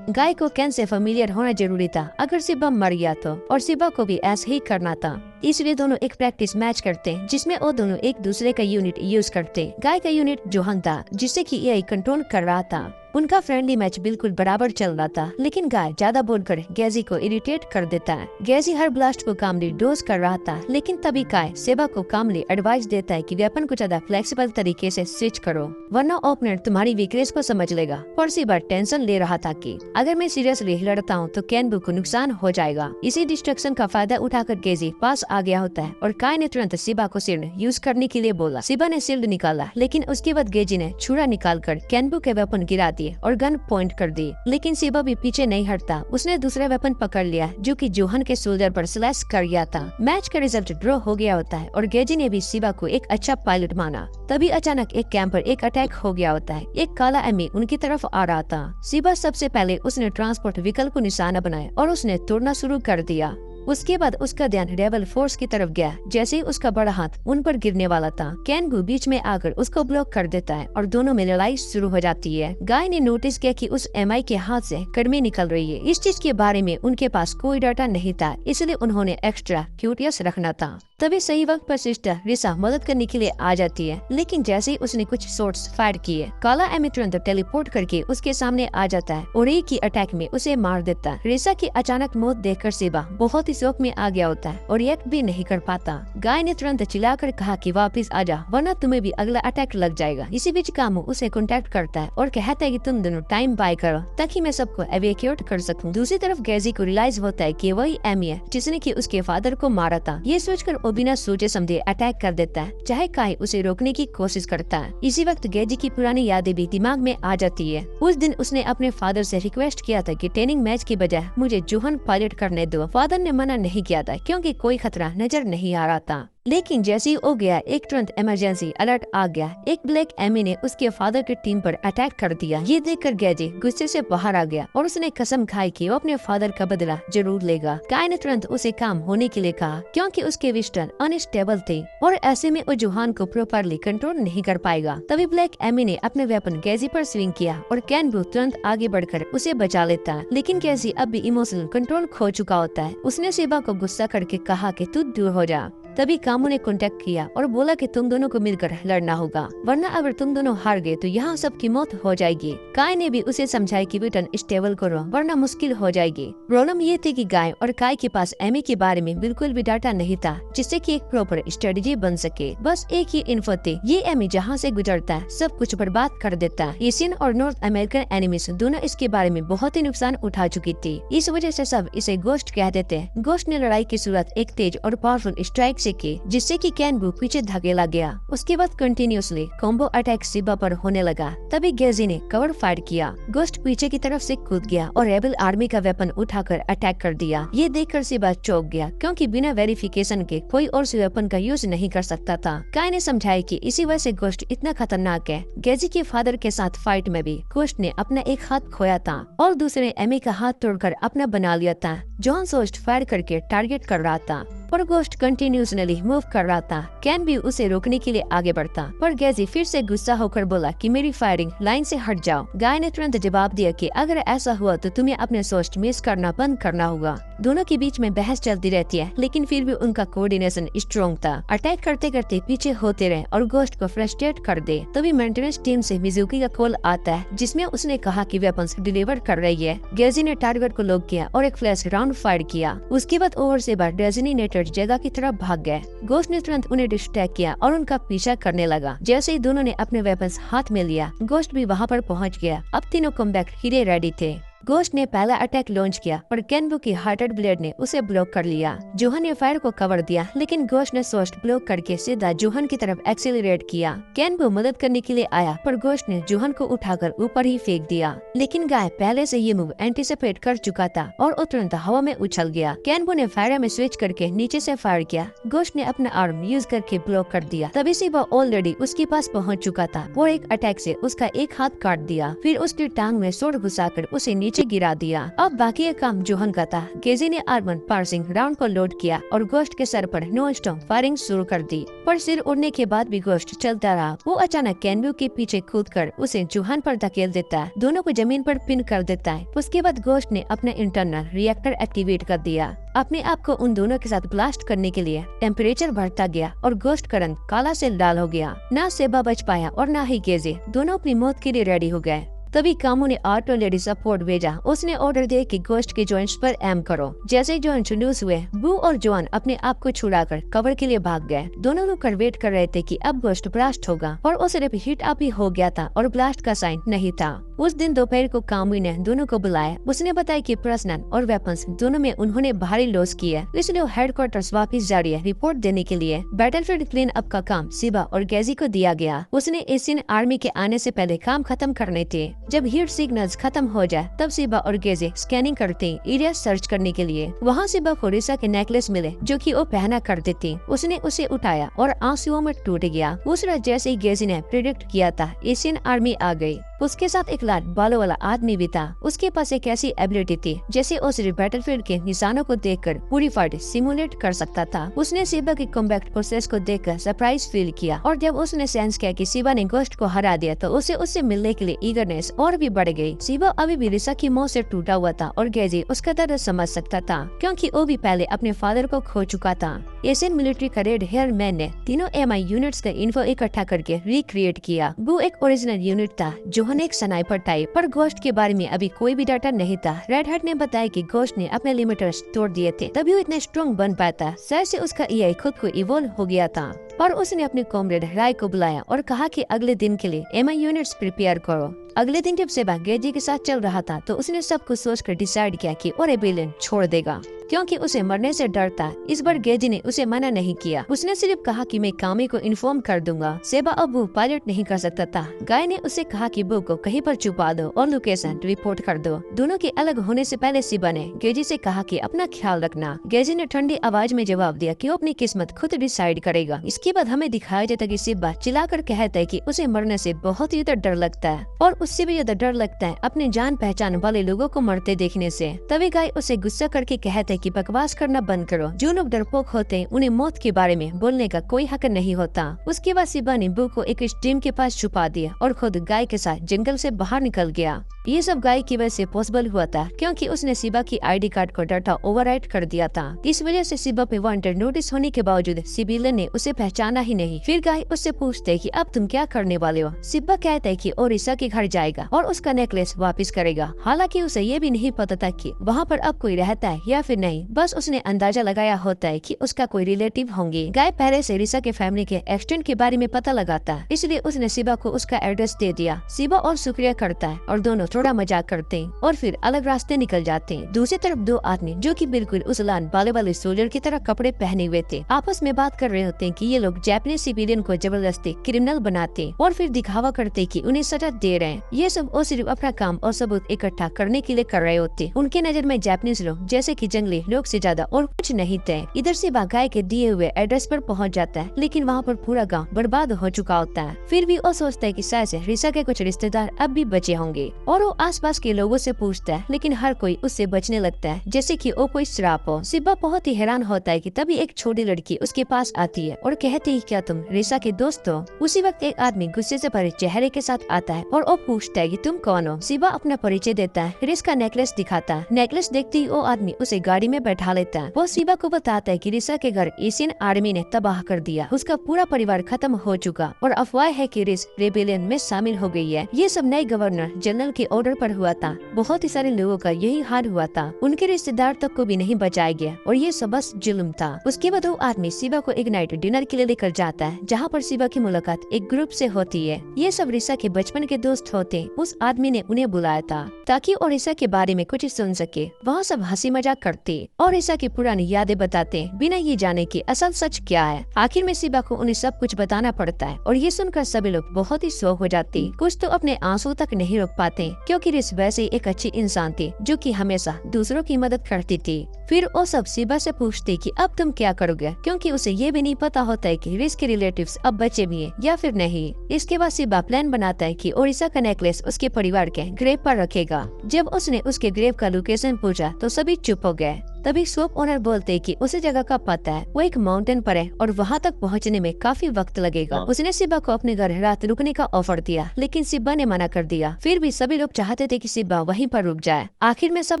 गाय को कैन से फेमिलियर होना जरूरी था अगर सिबा मर गया तो, और सिबा को भी ऐसा ही करना था। इसलिए दोनों एक प्रैक्टिस मैच करते हैं जिसमें वो दोनों एक दूसरे का यूनिट यूज करते। गाय का यूनिट जोहन था जिससे कि एआई कंट्रोल कर रहा था। उनका फ्रेंडली मैच बिल्कुल बराबर चल रहा था, लेकिन गाय ज्यादा बोलकर गेजी को इरिटेट कर देता है। गेजी हर ब्लास्ट को कामली डोज कर रहा था, लेकिन तभी काय सेबा को कामली एडवाइस देता है कि वेपन को ज्यादा फ्लेक्सिबल तरीके से स्विच करो, वरना ओपनर तुम्हारी वीकनेस को समझ लेगा। पर सेबा टेंशन ले रहा था कि अगर मैं सीरियसली लड़ता हूँ तो केनबू को नुकसान हो जाएगा। इसी डिस्ट्रक्शन का फायदा उठाकर गेजी पास आ गया होता है और काय ने तुरंत सेबा को शील्ड यूज करने के लिए बोला। सेबा ने शील्ड निकाला, लेकिन उसके बाद गेजी ने छुरा निकालकर केनबू के वेपन गिरा दिए और गन पॉइंट कर दी। लेकिन सेबा भी पीछे नहीं हटता, उसने दूसरा वेपन पकड़ लिया जो कि जोहन के सोल्जर पर स्लैश कर गया था। मैच का रिजल्ट ड्रॉ हो गया होता है और गेजी ने भी सेबा को एक अच्छा पायलट माना। तभी अचानक एक कैंप पर एक अटैक हो गया होता है। एक काला एमी उनकी तरफ आ रहा था। सेबा सबसे पहले उसने ट्रांसपोर्ट व्हीकल को निशाना बनाया और उसने तोड़ना शुरू कर दिया। उसके बाद उसका ध्यान रेबल फोर्स की तरफ गया। जैसे ही उसका बड़ा हाथ उन पर गिरने वाला था, केनबू बीच में आकर उसको ब्लॉक कर देता है और दोनों में लड़ाई शुरू हो जाती है। गाय ने नोटिस किया कि उस एमआई के हाथ से कर्मी निकल रही है। इस चीज के बारे में उनके पास कोई डाटा नहीं था, इसलिए उन्होंने एक्स्ट्रा क्यूरियस रखना था। तभी सही वक्त पर सिस्टर रिसा मदद करने के लिए आ जाती है, लेकिन जैसे ही उसने कुछ शॉट्स फायर किए, काला एमी तुरंत टेलीपोर्ट करके उसके सामने आ जाता है और एक ही अटैक में उसे मार देता है। रिसा की अचानक मौत देखकर सेबा बहुत ही शौक में आ गया होता है और रिएक्ट भी नहीं कर पाता। गाय ने तुरंत चिल्लाकर कहा कि वापस आजा, वरना तुम्हें भी अगला अटैक लग जाएगा। इसी बीच कामू उसे कांटेक्ट करता है और कहता है कि तुम दोनों टाइम बाय करो ताकि मैं सबको एवेक्यूएट कर सकूं। दूसरी तरफ गेजी को रियलाइज होता है कि वही एमी है जिसने कि उसके फादर को मारा था। ये सोचकर वो बिना सोचे समझे अटैक कर देता है, चाहे काय उसे रोकने की कोशिश करता है। इसी वक्त गेजी की पुरानी यादें भी दिमाग में आ जाती है। उस दिन उसने अपने फादर से रिक्वेस्ट किया था कि ट्रेनिंग मैच की बजाय मुझे जोहन पायलट करने दो। फादर ने मना नहीं किया था क्योंकि कोई खतरा नजर नहीं आ रहा था। लेकिन जैसे ही वो गया, एक तुरंत इमरजेंसी अलर्ट आ गया। एक ब्लैक एमी ने उसके फादर की टीम पर अटैक कर दिया। ये देखकर गेजी गुस्से से बाहर आ गया और उसने कसम खाई कि वो अपने फादर का बदला जरूर लेगा। काय ने तुरंत उसे काम होने के लिए कहा क्योंकि उसके विस्टन अनस्टेबल थे और ऐसे में वो जोहान को प्रॉपरली कंट्रोल नहीं कर पाएगा। तभी ब्लैक एमी ने अपने वेपन गेजी पर स्विंग किया और केनबू तुरंत आगे बढ़कर उसे बचा लेता है। लेकिन गेजी अब भी इमोशनल कंट्रोल खो चुका होता है। उसने सेबा को गुस्सा करके कहा कि तू दूर हो जा। तभी कामू ने कांटेक्ट किया और बोला कि तुम दोनों को मिलकर लड़ना होगा, वरना अगर तुम दोनों हार गए तो यहाँ सबकी मौत हो जाएगी। काय ने भी उसे समझाया कि वेटन स्टेबल करो वरना मुश्किल हो जाएगी। प्रॉब्लम ये थी कि गाय और काय के पास एमी के बारे में बिल्कुल भी डाटा नहीं था जिससे कि एक प्रॉपर स्ट्रेटेजी बन सके। बस एक ही इन्फो थी, ये एमी जहाँ से गुजरता है सब कुछ बर्बाद कर देता है। एशियन और नॉर्थ अमेरिकन एनिमीज दोनों इसके बारे में बहुत ही नुकसान उठा चुकी थी। इस वजह से सब इसे गोस्ट कह देते हैं। गोस्ट ने लड़ाई की शुरुआत एक तेज और पावरफुल स्ट्राइक की, जिससे कि केनबू पीछे धकेला गया। उसके बाद कंटिन्यूअसली कॉम्बो अटैक सेबा पर होने लगा। तभी गेजी ने कवर फायर किया। गोस्ट पीछे की तरफ से कूद गया और रेबल आर्मी का वेपन उठाकर अटैक कर दिया। ये देखकर सेबा चौंक गया क्योंकि बिना वेरिफिकेशन के कोई और से वेपन का यूज नहीं कर सकता था। काय ने समझाया कि इसी वजह से गोस्ट इतना खतरनाक है। गेजी के फादर के साथ फाइट में भी गोस्ट ने अपना एक हाथ खोया था और दूसरे एमी का हाथ तोड़कर अपना बना लिया था। जॉन सोस्ट फायर करके टारगेट कर रहा था पर गोस्ट कंटिन्यूअसली मूव कर रहा था। कैन भी उसे रोकने के लिए आगे बढ़ता पर गेजी फिर से गुस्सा होकर बोला कि मेरी फायरिंग लाइन से हट जाओ। गाय ने तुरंत जवाब दिया कि अगर ऐसा हुआ तो तुम्हें अपने सोस्ट मिस करना बंद करना होगा। दोनों के बीच में बहस चलती रहती है लेकिन फिर भी उनका कोऑर्डिनेशन स्ट्रॉन्ग था। अटैक करते करते पीछे होते रहे और गोस्ट को फ्रस्ट्रेट कर दे। तभी मेंटेनेंस टीम से मिजुकी का कॉल आता है जिसमें उसने कहा कि वेपन्स डिलीवर कर रही है। गेजी ने टारगेट को लॉक किया और एक फ्लैश राउंड फायर किया। उसके बाद ओवर से बार डेजिग्नेटेड जगह की तरफ भाग गए। गोस्ट ने तुरंत उन्हें डिस्ट्रैक्ट किया और उनका पीछा करने लगा। जैसे ही दोनों ने अपने वेपन्स हाथ में लिया, गोस्ट भी वहां पर पहुंच गया। अब तीनों कमबैक हीरे रेडी थे। गोस्ट ने पहला अटैक लॉन्च किया पर केनबू की हार्टेड ब्लेड ने उसे ब्लॉक कर लिया। जोहन ने फायर को कवर दिया लेकिन गोस्ट ने सोस्ट ब्लॉक करके सीधा जोहन की तरफ एक्सेलरेट किया। केनबू मदद करने के लिए आया पर गोस्ट ने जोहन को उठाकर ऊपर ही फेंक दिया। लेकिन गाय पहले से ये मूव एंटिसिपेट कर चुका था और वो तुरंत हवा में उछल गया। केनबू ने फायर में स्विच करके नीचे से फायर किया। गोस्ट ने अपना आर्म यूज करके ब्लॉक कर दिया। तभी से वह ऑलरेडी उसके पास पहुँच चुका था। वो एक अटैक से उसका एक हाथ काट दिया, फिर उसकी टांग में सोड घुसाकर उसे नीचे गिरा दिया। अब बाकी ये काम जोहन का था। गेजी ने आर्मर पार्सिंग राउंड को लोड किया और गोस्ट के सर पर नो स्टॉप फायरिंग शुरू कर दी पर सिर उड़ने के बाद भी गोस्ट चलता रहा। वो अचानक केनबू के पीछे कूदकर उसे जोहन पर धकेल देता है, दोनों को जमीन पर पिन कर देता है। उसके बाद गोस्ट ने अपना इंटरनल रिएक्टर एक्टिवेट कर दिया। अपने आप को उन दोनों के साथ ब्लास्ट करने के लिए टेम्परेचर बढ़ता गया और गोस्ट का रंग काला से लाल हो गया। ना सेबा बच पाया और ना ही गेजी, दोनों अपनी मौत के लिए रेडी हो गए। तभी कामू ने ऑटो लेडी सपोर्ट भेजा। उसने ऑर्डर दिया कि गोश्त के जॉइंट्स पर एम करो। जैसे ही जॉइंट लूज हुए, बू और जॉन अपने आप को छुड़ाकर कवर के लिए भाग गए। दोनों लोग वेट कर रहे थे कि अब गोश्त ब्लास्ट होगा, और वो सिर्फ हीट अप ही हो गया था और ब्लास्ट का साइन नहीं था। उस दिन दोपहर को कामू ने दोनों को बुलाया। उसने बताया कि पर्सनल और वेपन्स दोनों में उन्होंने भारी लॉस किया, इसलिए वो हेडक्वार्टर्स वापस जा रही है रिपोर्ट देने के लिए। बैटलफील्ड क्लीन अप का काम सिबा और गेजी को दिया गया। उसने एशियन आर्मी के आने से पहले काम खत्म करने थे। जब हीट सिग्नल्स खत्म हो जाए तब सिबा और गेजी स्कैनिंग करते एरिया सर्च करने के लिए। वहाँ सिबा को रिसा के नेकलेस मिले जो कि वो पहना करती थी। उसने उसे उठाया और आंसुओं में टूट गया। उस रात जैसे ही गेजी ने प्रिडिक्ट किया था, एशियन आर्मी आ गई। उसके साथ एक लाल बालों वाला आदमी भी था। उसके पास एक ऐसी एबिलिटी थी जैसे वो सिर्फ बैटलफील्ड के निशानों को देखकर पूरी फाइट सिमुलेट कर सकता था। उसने सिबा की कॉम्बैट प्रोसेस को देखकर सरप्राइज फील किया, और जब उसने सेंस किया कि सिबा ने गोश्त को हरा दिया तो उसे उससे मिलने के लिए ईगरनेस और भी बढ़ गई। सिबा अभी भी रिसा की मौत से टूटा हुआ था और गेजी उसका दर्द समझ सकता था, क्योंकि वो भी पहले अपने फादर को खो चुका था। एशियन मिलिट्री का रेड हेयर मैन ने तीनों एमआई यूनिट्स का इन्फो इकट्ठा करके रिक्रिएट किया। वो एक ओरिजिनल यूनिट था जो एक स्नाइपर टाइप, पर गोश्त के बारे में अभी कोई भी डाटा नहीं था। रेड हेड ने बताया कि गोश्त ने अपने लिमिटर्स तोड़ दिए थे, तभी वो इतना स्ट्रॉन्ग बन पाता। शायद से उसका एआई खुद को इवॉल्व हो गया था। पर उसने अपने कॉमरेड राय को बुलाया और कहा कि अगले दिन के लिए एमआई यूनिट्स प्रिपेयर करो। अगले दिन जब सेबा गेजी के साथ चल रहा था तो उसने सब कुछ सोचकर डिसाइड किया कि वो रेबेलियन छोड़ देगा, क्योंकि उसे मरने से डर था। इस बार गेजी ने उसे मना नहीं किया। उसने सिर्फ कहा कि मैं कामी को इन्फॉर्म कर दूंगा। सेबा अब वो पायलट नहीं कर सकता था। गाय ने उसे कहा कि बू को कहीं पर छुपा दो और लोकेशन रिपोर्ट कर दो। दोनों के अलग होने से पहले सिबा ने गेजी से कहा कि अपना ख्याल रखना। गेजी ने ठंडी आवाज में जवाब दिया कि वो अपनी किस्मत खुद डिसाइड करेगा। इसके बाद हमें दिखाया जाता कि सिबा चिल्लाकर कहता है कि उसे मरने से बहुत ही डर लगता है, और उससे भी ज्यादा डर लगता है अपने जान पहचान वाले लोगों को मरते देखने से। तभी गाय उसे गुस्सा करके कहता है कि बकवास करना बंद करो। जो लोग डरपोक होते हैं उन्हें मौत के बारे में बोलने का कोई हक नहीं होता। उसके बाद सिबा ने बू को एक स्ट्रीम के पास छुपा दिया और खुद गाय के साथ जंगल से बाहर निकल गया। ये सब गाय की वजह से पॉसिबल हुआ था, क्योंकि उसने सिबा की आईडी कार्ड को डाटा ओवरराइट कर दिया था। इस वजह से सिबा पे वांटेड नोटिस होने के बावजूद सिबिलियन ने उसे पहचाना ही नहीं। फिर गाय उससे पूछते है कि अब तुम क्या करने वाले हो। सिबा कहता है कि ओरिसा के घर जाएगा और उसका नेकलेस वापस करेगा। हालांकि उसे ये भी नहीं पता था कि वहाँ पर अब कोई रहता है या फिर नहीं। बस उसने अंदाजा लगाया होता है कि उसका कोई रिलेटिव होंगे। गाय पहले से रिसा के फैमिली के एक्सटेंट के बारे में पता लगाता, इसलिए उसने सिबा को उसका एड्रेस दे दिया। सिबा और शुक्रिया करता है और दोनों थोड़ा मजाक करते हैं और फिर अलग रास्ते निकल जाते हैं। दूसरी तरफ दो आदमी जो कि बिल्कुल उस लाल बाले वाले सोल्जर की तरह कपड़े पहने हुए थे, आपस में बात कर रहे होते हैं कि ये लोग जापानीज सिविलियन को जबरदस्ती क्रिमिनल बनाते और फिर दिखावा करते कि उन्हें सजा दे रहे हैं। ये सब वो सिर्फ अपना काम और सबूत इकट्ठा करने के लिए कर रहे होते। उनके नजर में जापानीज लोग जैसे कि जंगली लोग से ज्यादा और कुछ नहीं थे। इधर से गाय के दिए हुए एड्रेस पर पहुंच जाता है, लेकिन वहाँ पर पूरा गांव बर्बाद हो चुका होता है। फिर भी वो सोचता है कि शायद से रिसा के कुछ रिश्तेदार अब भी बचे होंगे, और वो आसपास के लोगों से पूछता है, लेकिन हर कोई उससे बचने लगता है जैसे कि वो कोई श्राप हो। सिब्बा बहुत ही हैरान होता है कि तभी एक छोटी लड़की उसके पास आती है और कहती है, क्या तुम रिसा के दोस्त हो? उसी वक्त एक आदमी गुस्से से भरे चेहरे के साथ आता है और वो पूछता है कि तुम कौन हो? सिब्बा अपना परिचय देता है, फिर इसका नेकलेस दिखाता है। नेकलेस देखते ही वो आदमी उसे गाड़ी में बैठा लेता है। वो सिब्बा को बताता है कि रिसा के घर एशियन आर्मी ने तबाह कर दिया, उसका पूरा परिवार खत्म हो चुका और अफवाह है कि रिस रेबेलियन में शामिल हो गई है। ये सब नए गवर्नर जनरल के ऑर्डर पर हुआ था। बहुत ही सारे लोगों का यही हाल हुआ था, उनके रिश्तेदार तक को भी नहीं बचाया गया और ये सब बस जुल्म था। उसके बाद वो आदमी सिबा को एक नाइट डिनर के लिए लेकर जाता है, जहाँ पर सिबा की मुलाकात एक ग्रुप से होती है। ये सब रिसा के बचपन के दोस्त होते। उस आदमी ने उन्हें बुलाया था ताकि वो रिसा के बारे में कुछ सुन सके। वहाँ सब हंसी मजाक करते और रिसा की पुरानी यादें बताते, बिना ये जाने की असल सच क्या है। आखिर में सिबा को उन्हें सब कुछ बताना पड़ता है और ये सुनकर सभी लोग बहुत ही शौक हो जाते। कुछ तो अपने आंसू तक नहीं रोक पाते, क्योंकि रिस वैसे एक अच्छी इंसान थी जो कि हमेशा दूसरों की मदद करती थी। फिर वो सब सिबा से पूछते कि अब तुम क्या करोगे, क्योंकि उसे ये भी नहीं पता होता है कि रिस के रिलेटिव्स अब बचे भी हैं या फिर नहीं। इसके बाद सिबा प्लान बनाता है कि ओरिसा का नेकलेस उसके परिवार के ग्रेव पर रखेगा। जब उसने उसके ग्रेव का लोकेशन पूछा तो सभी चुप हो गए। तभी शॉप ओनर बोलते हैं कि उसी जगह का पता है, वो एक माउंटेन पर है और वहाँ तक पहुँचने में काफी वक्त लगेगा। उसने सिब्बा को अपने घर रात रुकने का ऑफर दिया, लेकिन सिब्बा ने मना कर दिया। फिर भी सभी लोग चाहते थे कि सिब्बा वहीं पर रुक जाए। आखिर में सब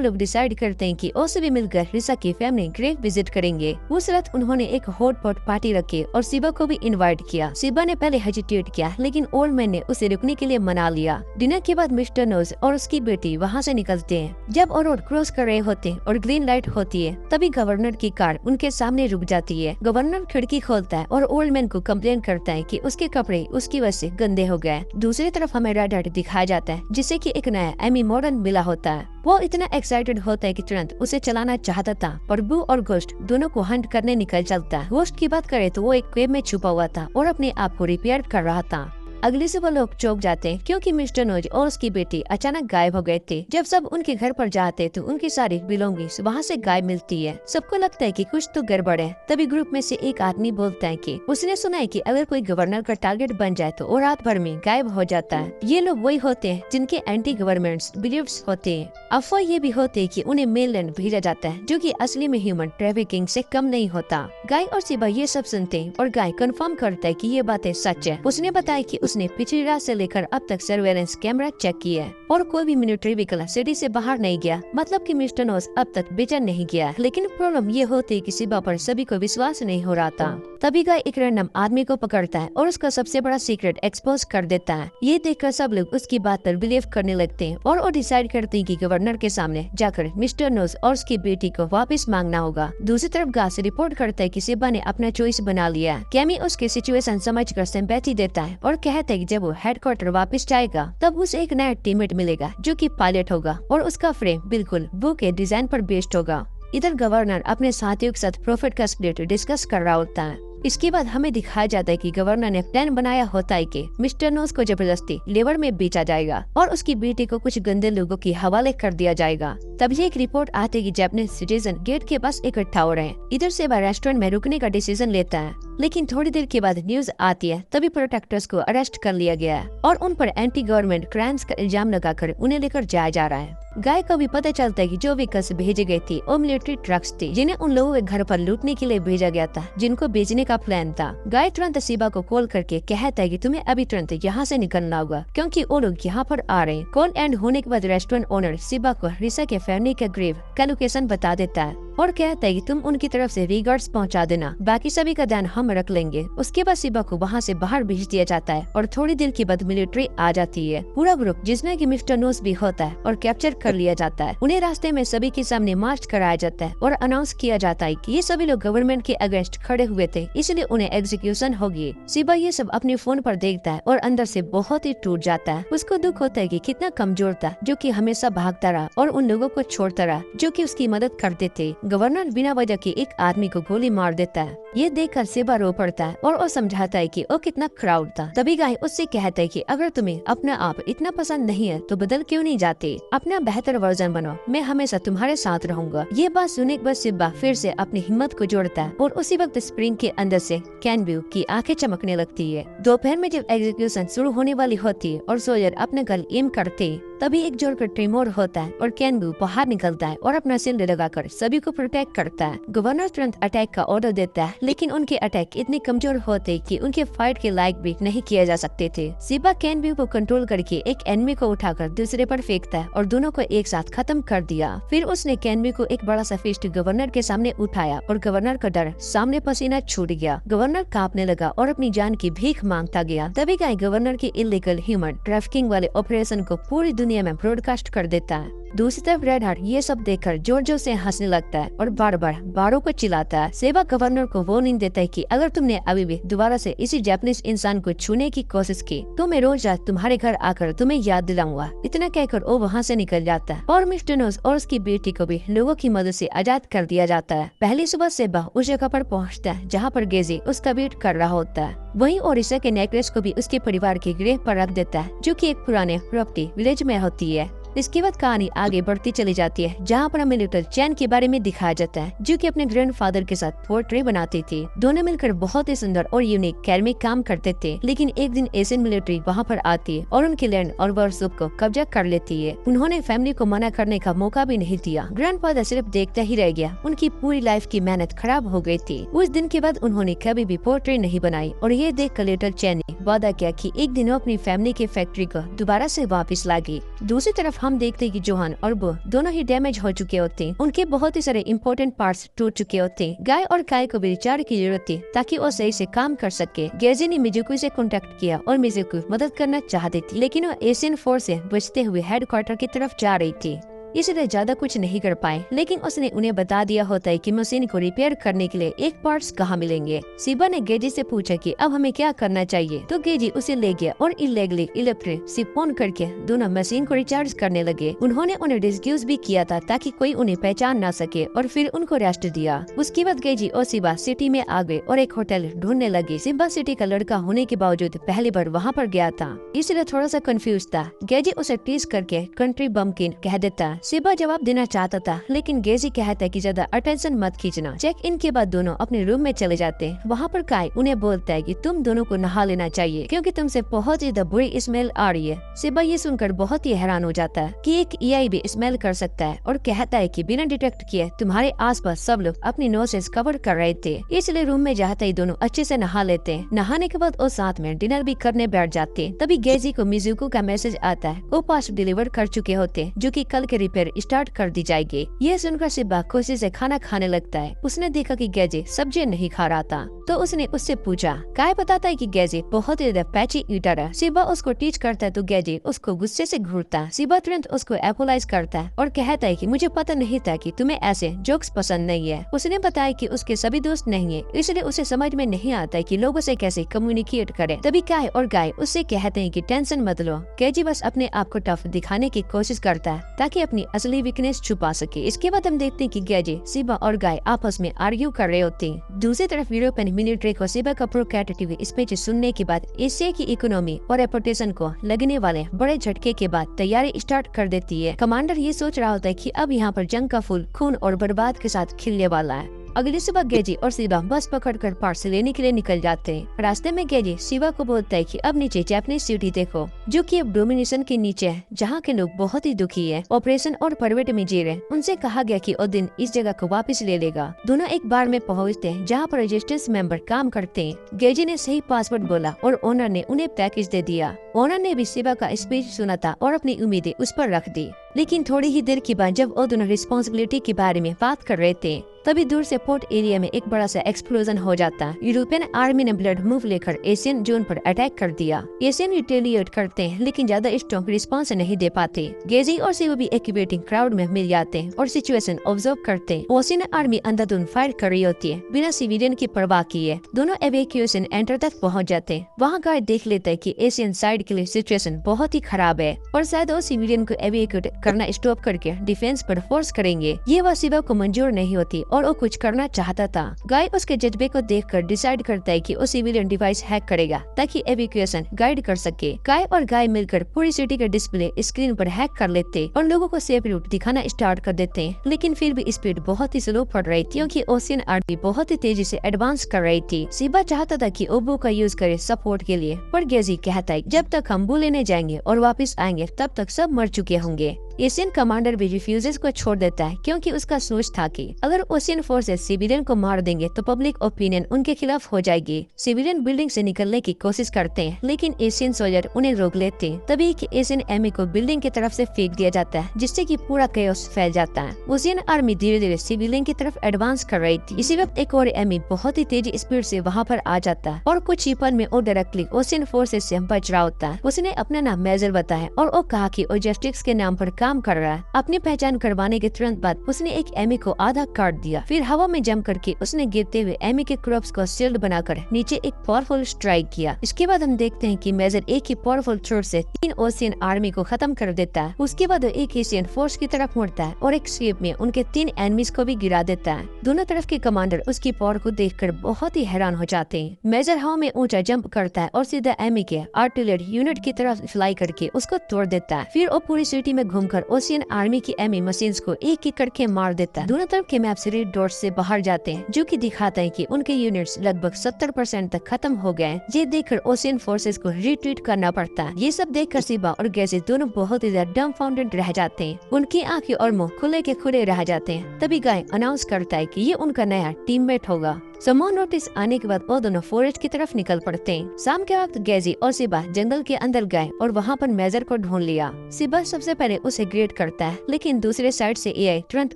लोग डिसाइड करते हैं कि ओसे भी मिलकर रिसा की फैमिली ग्रेव विजिट करेंगे। उस रात उन्होंने एक हॉट पॉट पार्टी रखी और सिब्बा को भी इनवाइट किया। सिब्बा ने पहले हेजिटेट किया, लेकिन ओल्ड मैन ने उसे रुकने के लिए मना लिया। डिनर के बाद मिस्टर नोज और उसकी बेटी वहाँ से निकलते हैं। जब वो रोड क्रॉस कर रहे होते हैं और ग्रीन लाइट होती है, तभी गवर्नर की कार उनके सामने रुक जाती है। गवर्नर खिड़की खोलता है और ओल्ड मैन को कंप्लेन करता है कि उसके कपड़े उसकी वजह से गंदे हो गए। दूसरी तरफ हमें रेड हट दिखाया जाता है, जिसे कि एक नया एमी मॉडर्न मिला होता है। वो इतना एक्साइटेड होता है कि तुरंत उसे चलाना चाहता था, पर बू और गोस्ट दोनों को हंट करने निकल चलता है। गोस्ट की बात करें तो वो एक केव में छुपा हुआ था और अपने आप को रिपेयर कर रहा था। अगली सुबह लोग चौंक जाते हैं क्योंकि मिस्टर नोज और उसकी बेटी अचानक गायब हो गए थे। जब सब उनके घर पर जाते तो उनकी सारी बिलोंगिंग्स वहाँ से गायब मिलती है। सबको लगता है कि कुछ तो गड़बड़ है। तभी ग्रुप में से एक आदमी बोलता है कि उसने सुना है कि अगर कोई गवर्नर का टारगेट बन जाए तो वो रात भर में गायब हो जाता है। ये लोग वही होते हैं जिनके एंटी गवर्नमेंट्स बिलीव्स होते हैं। अफवाह ये भी होती है कि उन्हें मेनलैंड भेजा जाता है, जो कि असली में ह्यूमन ट्रैफिकिंग से कम नहीं होता। गाय और सिबा ये सब सुनते हैं और गाय कंफर्म करता है कि ये बातें सच है। उसने बताया कि उसने पिछली रात से लेकर अब तक सर्वेलेंस कैमरा चेक किया है और कोई भी मिलिट्री व्हीकल सिटी से बाहर नहीं गया। मतलब कि मिस्टर नोज अब तक बेचैन नहीं गया। लेकिन प्रॉब्लम ये होती है कि सिबा पर सभी को विश्वास नहीं हो रहा था। तभी गाय एक रैंडम आदमी को पकड़ता है और उसका सबसे बड़ा सीक्रेट एक्सपोज कर देता है। ये देखकर सब लोग उसकी बात पर बिलीव करने लगते हैं और वो डिसाइड करते हैं कि गवर्नर के सामने जाकर मिस्टर नोज और उसकी बेटी को वापस मांगना होगा। दूसरी तरफ गास रिपोर्ट करता है कि सिबा ने अपना चॉइस बना लिया। कैमी उसकी सिचुएशन समझकर सिंपैथी देता है और कहता है कि जब वो हेडक्वार्टर वापस जाएगा तब उसे एक नया टीममेट मिलेगा जो कि पायलट होगा और उसका फ्रेम बिल्कुल वो के डिजाइन पर बेस्ड होगा। इधर गवर्नर अपने साथियों के साथ प्रॉफिट का स्प्लिट डिस्कस कर रहा होता है। इसके बाद हमें दिखाया जाता है कि गवर्नर ने प्लान बनाया होता है कि मिस्टर नोज को जबरदस्ती लेबर में बेचा जाएगा और उसकी बेटी को कुछ गंदे लोगों के हवाले कर दिया जाएगा। तभी एक रिपोर्ट आती है कि जापानीज सिटीजन गेट के पास इकट्ठा हो रहे हैं। इधर से वह रेस्टोरेंट में रुकने का डिसीजन लेता है, लेकिन थोड़ी देर के बाद न्यूज आती है। तभी प्रोटेक्टर्स को अरेस्ट कर लिया गया है और उन पर एंटी गवर्नमेंट क्राइम्स का इल्जाम लगाकर उन्हें लेकर जाया जा रहा है। गाय को भी पता चलता है कि जो व्हीकल्स भेजे गए थे वो मिलिट्री ट्रक्स थे, जिन्हें उन लोगों के घर पर लूटने के लिए भेजा गया था, जिनको बेचने का प्लान था। गाय तुरंत सिबा को कॉल करके कहता है कि तुम्हें अभी तुरंत यहाँ से निकलना होगा क्योंकि वो लोग यहाँ पर आ रहे हैं। कॉल एंड होने के बाद रेस्टोरेंट ओनर सिबा को रिसा के फैमिली के ग्रेव का लोकेशन बता देता है और कहता है कि तुम उनकी तरफ से रिगार्ड्स पहुंचा देना, बाकी सभी का ध्यान हम रख लेंगे। उसके बाद सिबा को वहाँ से बाहर भेज दिया जाता है और थोड़ी देर के बाद मिलिट्री आ जाती है। पूरा ग्रुप जिसमें कि मिस्टर नोज भी होता है और कैप्चर कर लिया जाता है। उन्हें रास्ते में सभी के सामने मार्च कराया जाता है और अनाउंस किया जाता है कि ये सभी लोग गवर्नमेंट के अगेंस्ट खड़े हुए थे, इसलिए उन्हें एग्जीक्यूशन होगी। सिबा ये सब अपने फोन पर देखता है और अंदर से बहुत ही टूट जाता है। उसको दुख होता है कि कितना कमजोर था, जो कि हमेशा भागता रहा और उन लोगों को छोड़ता रहा जो कि उसकी मदद करते थे। गवर्नर बिना वजह के एक आदमी को गोली मार देता है। ये देखकर सिबा रो पड़ता है और वो समझाता है कि वो कितना क्राउड था। तभी गाय उससे कहता है कि अगर तुम्हें अपना आप इतना पसंद नहीं है तो बदल क्यों नहीं जाते, अपना बेहतर वर्जन बनो, मैं हमेशा तुम्हारे साथ रहूंगा। ये बात सुनने के बाद सिबा फिर से अपनी हिम्मत को जोड़ता है और उसी वक्त स्प्रिंग के अंदर से कैनब्यू की आंखें चमकने लगती है। दोपहर में जब एग्जीक्यूशन शुरू होने वाली होती है और सोल्जर अपने गल एम करते तभी एक जोर का ट्रिमोर होता है और कैनब्यू बाहर निकलता है और अपना सिर लगाकर सभी को प्रोटेक्ट करता है। गवर्नर तुरंत अटैक का ऑर्डर देता है, लेकिन उनके अटैक इतने कमजोर होते कि उनके फाइट के लायक भी नहीं किए जा सकते थे। सिबा कैनब्यू को कंट्रोल करके एक एनिमी को उठाकर दूसरे पर फेंकता है और दोनों को एक साथ खत्म कर दिया। फिर उसने कैनब्यू को एक बड़ा सा फिस्ट गवर्नर के सामने उठाया और गवर्नर का डर सामने पसीना छूट गया। गवर्नर कांपने लगा और अपनी जान की भीख मांगता गया। तभी गाय गवर्नर की इलीगल ह्यूमन ट्रैफिकिंग वाले ऑपरेशन को पूरी दुनिया में ब्रॉडकास्ट कर देता है। दूसरी तरफ रेड हार्ट ये सब देखकर जोर जोर से हंसने लगता है और बार बार बारों को चिल्लाता है। सेबा गवर्नर को वार्निंग देता है कि अगर तुमने अभी भी दोबारा से इसी जापानीज इंसान को छूने की कोशिश की तो मैं रोज रात तुम्हारे घर आकर तुम्हें याद दिलाऊंगा। इतना कहकर वो वहाँ से निकल जाता है और मिस्टर नोज और उसकी बेटी को भी लोगों की मदद से आजाद कर दिया जाता है। पहली सुबह सेबा उस जगह पर पहुँचता है जहाँ पर गेजी उसका वेट कर रहा होता है। वहीं ओरिसा के नेकलेस को भी उसके परिवार के गृह पर रख देता है, जो कि एक पुराने प्रॉपर्टी विलेज में होती है। इसके बाद कहानी आगे बढ़ती चली जाती है, जहाँ पर हमें लिटिल चैन के बारे में दिखाया जाता है, जो कि अपने ग्रैंडफादर के साथ पोर्ट्री बनाती थी। दोनों मिलकर बहुत ही सुंदर और यूनिक कैर में काम करते थे, लेकिन एक दिन एशियन मिलिट्री वहाँ पर आती है और उनके लैंड और वर्कशॉप को कब्जा कर लेती है। उन्होंने फैमिली को मना करने का मौका भी नहीं दिया। ग्रैंडफादर सिर्फ देखता ही रह गया। उनकी पूरी लाइफ की मेहनत खराब हो गई थी। उस दिन के बाद उन्होंने कभी भी पोर्ट्री नहीं बनाई और ये देख कर लिटिल चैन ने वादा किया कि एक दिन वो अपनी फैमिली के फैक्ट्री को दोबारा से वापस लागी। दूसरी तरफ हम देखते कि जोहान और वो दोनों ही डैमेज हो चुके होते। उनके बहुत ही सारे इम्पोर्टेंट पार्ट्स टूट चुके होते। गाय और काय को भी रिचार्ज की जरूरत थी ताकि वो सही से काम कर सके। गेजी ने मिजुको से कॉन्टेक्ट किया और मिजुको मदद करना चाहती थी, लेकिन वो एशियन फोर्स से बचते हुए हेडक्वार्टर की तरफ जा रही थी, इसलिए ज्यादा कुछ नहीं कर पाए। लेकिन उसने उन्हें बता दिया होता है कि मशीन को रिपेयर करने के लिए एक पार्ट्स कहाँ मिलेंगे। सिबा ने गेजी से पूछा कि अब हमें क्या करना चाहिए, तो गेजी उसे ले गया और इलेगली इलेक्ट्रिक सिप ऑन करके दोनों मशीन को रिचार्ज करने लगे। उन्होंने उन्हें डिस्क्यूज भी किया था ताकि कोई उन्हें पहचान ना सके और फिर उनको रेस्ट दिया। उसके बाद गेजी और सिबा सिटी में आ गए और एक होटल ढूंढने लगे। सिबा सिटी का लड़का होने के बावजूद पहली बार वहाँ पर गया था, इसलिए थोड़ा सा कंफ्यूज था। गेजी उसे टीज करके कंट्री बम्किन कह देता। सिबा जवाब देना चाहता था, लेकिन गेजी कहता है कि ज्यादा अटेंशन मत खींचना। चेक इन के बाद दोनों अपने रूम में चले जाते हैं। वहाँ पर काय उन्हें बोलता है कि तुम दोनों को नहा लेना चाहिए क्योंकि तुमसे बहुत ही बुरी स्मेल आ रही है। सिबा ये सुनकर बहुत ही हैरान हो जाता है कि एक एआई भी स्मेल कर सकता है और कहता है कि बिना डिटेक्ट किए तुम्हारे आसपास सब लोग अपनी नोसेस कवर कर रहे थे, इसलिए रूम में जाते ही दोनों अच्छे से नहा लेते हैं। नहाने के बाद वो साथ में डिनर भी करने बैठ जाते हैं। तभी गेजी को मिजुको का मैसेज आता है। वो पार्सल डिलीवर कर चुके होते, जो कि कल के रिपेयर स्टार्ट कर दी जाएगी। ये सुनकर सिबा खुशी से खाना खाने लगता है। उसने देखा कि गेजी सब्जी नहीं खा रहा था, तो उसने उससे पूछा। काय बताता है कि गेजी बहुत ही पैची ईटर है। सिबा उसको टीच करता है तो गेजी उसको गुस्से से घूरता है। सिबा तुरंत उसको एपोलाइज करता है और कहता है कि मुझे पता नहीं था कि तुम्हें ऐसे जोक्स पसंद नहीं है। उसने बताया कि उसके सभी दोस्त नहीं है, इसलिए उसे समझ में नहीं आता है कि लोगों से कैसे कम्युनिकेट करे। तभी काय और गाय उससे कहते हैं कि टेंशन मत लो, गेजी बस अपने आप को टफ दिखाने की कोशिश करता है ताकि अपनी असली वीकनेस छुपा सके। इसके बाद हम देखते हैं कि गेजी, सिबा और गाय आपस में आर्ग्यू कर रहे होते हैं। दूसरी तरफ यूरोपियन मिलिट्री को सिबा का प्रोकैटेटिव स्पीच सुनने के बाद एशिया की इकोनॉमी और रेपुटेशन को लगने वाले बड़े झटके के बाद तैयारी स्टार्ट कर देती है। कमांडर ये सोच रहा होता है कि अब यहाँ पर जंग का फूल खून और बर्बाद के साथ खिलने वाला है। अगली सुबह गेजी और सिबा बस पकड़कर पार्सल लेने के लिए निकल जाते हैं। रास्ते में गेजी सिबा को बोलता है कि अब नीचे जापानीज सिटी देखो, जो कि अब डोमिनेशन के नीचे है, जहाँ के लोग बहुत ही दुखी है, ऑपरेशन और परवेट में जी रहे। उनसे कहा गया कि ओदिन इस जगह को वापस ले लेगा। दोनों एक बार में पहुँचते हैं जहाँ पर रेजिस्टेंस मेंबर काम करते हैं। गेजी ने सही पासवर्ड बोला और ओनर ने उन्हें पैकेज दे दिया। ओनर ने भी सिबा का स्पीच सुना था और अपनी उम्मीदें उस पर रख दी। लेकिन थोड़ी ही देर के बाद जब वो दोनों रिस्पॉन्सिबिलिटी के बारे में बात कर रहे थे, तभी दूर से पोर्ट एरिया में एक बड़ा सा एक्सप्लोजन हो जाता है। यूरोपियन आर्मी ने ब्लड मूव लेकर एशियन जोन पर अटैक कर दिया। एशियन रिटेलिएट करते हैं, लेकिन ज्यादा स्ट्रॉन्ग रिस्पांस नहीं दे पाते। गेजी और सिबा भी एक्टिवेटिंग क्राउड में मिल जाते हैं और सिचुएशन ऑब्जर्व करते हैं। ओशियन आर्मी अंधाधुंध फायर कर रही होती है बिना सिविलियन की परवाह किए। दोनों एवेक्यूएशन एंटर तक पहुँच जाते हैं। वहाँ गाइड देख लेता है कि एशियन साइड के लिए सिचुएशन बहुत ही खराब है और शायद वो सिविलियन को एवेक्यूएट करना स्टॉप करके डिफेंस पर फोर्स करेंगे। ये बात सिबा को मंजूर नहीं होती और वो कुछ करना चाहता था। गाय उसके जज्बे को देखकर डिसाइड करता है कि वो सिविलियन डिवाइस हैक करेगा ताकि एवेक्यूएशन गाइड कर सके। गाय और गाय मिलकर पूरी सिटी का डिस्प्ले स्क्रीन पर हैक कर लेते और लोगों को सेफ रूट दिखाना स्टार्ट कर देते हैं। लेकिन फिर भी स्पीड बहुत ही स्लो पड़ रही थी क्योंकि ओशियन आर्मी बहुत ही तेजी से एडवांस कर रही थी। सिबा चाहता था कि ओबो का यूज करे सपोर्ट के लिए, पर गेजी कहता है जब तक हम बू लेने जाएंगे और वापस आएंगे तब तक सब मर चुके होंगे। एशियन कमांडर भी रिफ्यूजेस को छोड़ देता है क्योंकि उसका सोच था कि अगर ओशियन फोर्सेस सिविलियन को मार देंगे तो पब्लिक ओपिनियन उनके खिलाफ हो जाएगी। सिविलियन बिल्डिंग से निकलने की कोशिश करते हैं, लेकिन एशियन सोल्जर उन्हें रोक लेते हैं। तभी एक एशियन एमी को बिल्डिंग की तरफ से फेंक दिया जाता है, जिससे कि पूरा केओस फैल जाता है। ओशियन आर्मी धीरे धीरे सिविलियन की तरफ एडवांस कर रही थी। इसी वक्त एक और एमी बहुत ही तेजी स्पीड से वहाँ पर आ जाता है और कुछ ही पल में वो डायरेक्टली ओशियन फोर्सेस से बच रहा होता है। उसने अपना नाम मेजर बताया और वो कहा कि वो जस्टिस के नाम पर काम कर रहा है। अपनी पहचान करवाने के तुरंत बाद उसने एक एमी को आधा काट दिया। फिर हवा में जंप करके उसने गिरते हुए एमी के क्रॉप्स को शील्ड बनाकर नीचे एक पावरफुल स्ट्राइक किया। इसके बाद हम देखते हैं कि मेजर एक ही पावरफुल थ्रोट से 3 ओशियन आर्मी को खत्म कर देता है। उसके बाद वो एक एशियन फोर्स की तरफ मुड़ता है और एक स्वीप में उनके 3 एनिमीज को भी गिरा देता है। दोनों तरफ के कमांडर उसकी पावर को देखकर बहुत ही हैरान हो जाते हैं। मेजर हवा में ऊंचा जंप करता है और सीधा एमी के आर्टिलरी यूनिट की तरफ फ्लाई करके उसको तोड़ देता है। फिर वो पूरी सिटी में घूमकर होकर ओशियन आर्मी की एमी मशीन्स को एक एक करके मार देता है। दोनों तरफ के मैप से रेड डॉट्स से बाहर जाते हैं, जो कि दिखाता है कि उनके यूनिट्स लगभग 70% तक खत्म हो गए। ये देखकर ओशियन फोर्सेस को रिट्रीट करना पड़ता है। ये सब देखकर सिबा और गैजी दोनों बहुत ही ज्यादा डम्फाउंडेड रह जाते हैं। उनकी आंखें और मुंह खुले के खुले रह जाते हैं। तभी गाय अनाउंस करता है कि ये उनका नया टीममेट होगा। समोन नोटिस आने के बाद वो दोनों फॉरेस्ट की तरफ निकल पड़ते हैं। शाम के वक्त गैजी और सिबा जंगल के अंदर गए और वहाँ पर मेजर को ढूंढ लिया। सिबा सबसे पहले उसे ग्रेट करता है, लेकिन दूसरे साइड से एआई तुरंत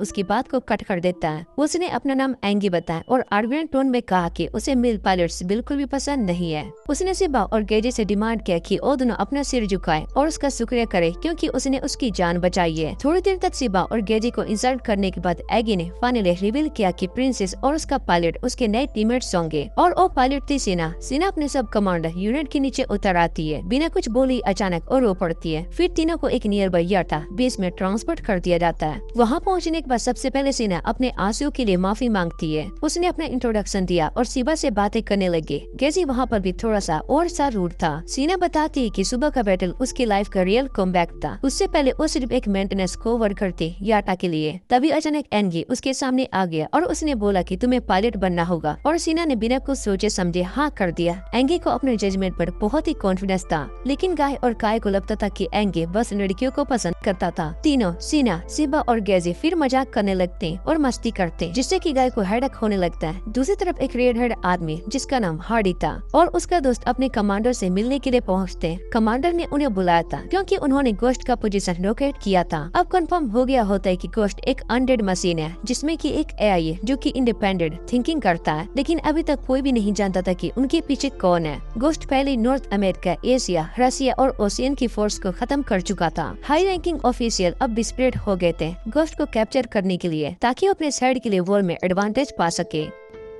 उसकी बात को कट कर देता है। उसने अपना नाम एंगी बताया और आर्गुमेंट टोन में कहा कि उसे मेल पायलट्स बिल्कुल भी पसंद नहीं है। उसने सिबा और गैजी से डिमांड किया कि वो दोनों अपना सिर झुकाए और उसका शुक्रिया करे, क्योंकि उसने उसकी जान बचाई है। थोड़ी देर तक सिबा और गैजी को इंसल्ट करने के बाद एगी ने फाइनली रिवील किया कि प्रिंसेस और उसका पायलट उसके नए टीममेट्स होंगे और वो पायलट थी सीना। सीना अपने सब कमांडर यूनिट के नीचे उतर आती है। बिना कुछ बोली अचानक और रो पड़ती है। फिर तीनों को एक नियर बाई याटा बेस में ट्रांसपोर्ट कर दिया जाता है। वहाँ पहुँचने के बाद सबसे पहले सीना अपने आंसू के लिए माफी मांगती है। उसने अपना इंट्रोडक्शन दिया और सिबा से बातें करने लगे। गैजी वहाँ पर भी थोड़ा सा और सा रूड था। सीना बताती है कि सुबह का बैटल उसकी लाइफ का रियल कमबैक था। उससे पहले वो सिर्फ एक मेंटेनेंस कोवर करती याटा के लिए। तभी अचानक एंगी उसके सामने आ गया और उसने बोला कि तुम्हें पायलट बनना होगा, और सीना ने बिना कुछ सोचे समझे हाँ कर दिया। एंगी को अपने जजमेंट पर बहुत ही कॉन्फिडेंस था, लेकिन गाय और काय को लगता था कि एंगी बस लड़कियों को पसंद करता था। तीनों सीना, सिबा और गैजी फिर मजाक करने लगते हैं और मस्ती करते, जिससे कि गाय को हेडक होने लगता है। दूसरी तरफ एक रेड हेड आदमी जिसका नाम हार्डी था और उसका दोस्त अपने कमांडर से मिलने के लिए पहुंचते हैं। कमांडर ने उन्हें बुलाया था क्योंकि उन्होंने गोश्त का पोजीशन लोकेट किया था। अब कंफर्म हो गया होता है कि गोश्त एक अनडेड मशीन है, जिसमें कि एक एआई है जो कि इंडिपेंडेंट थिंकिंग करता है, लेकिन अभी तक कोई भी नहीं जानता था कि उनके पीछे कौन है। गोश्त पहले नॉर्थ अमेरिका, एशिया, रसिया और ओशियन की फोर्स को खत्म कर चुका था। हाई रैंकिंग ऑफिशियल अब डिस्परेट हो गए थे गोश्त को कैप्चर करने के लिए, ताकि अपने साइड के लिए वॉर में एडवांटेज पा सके।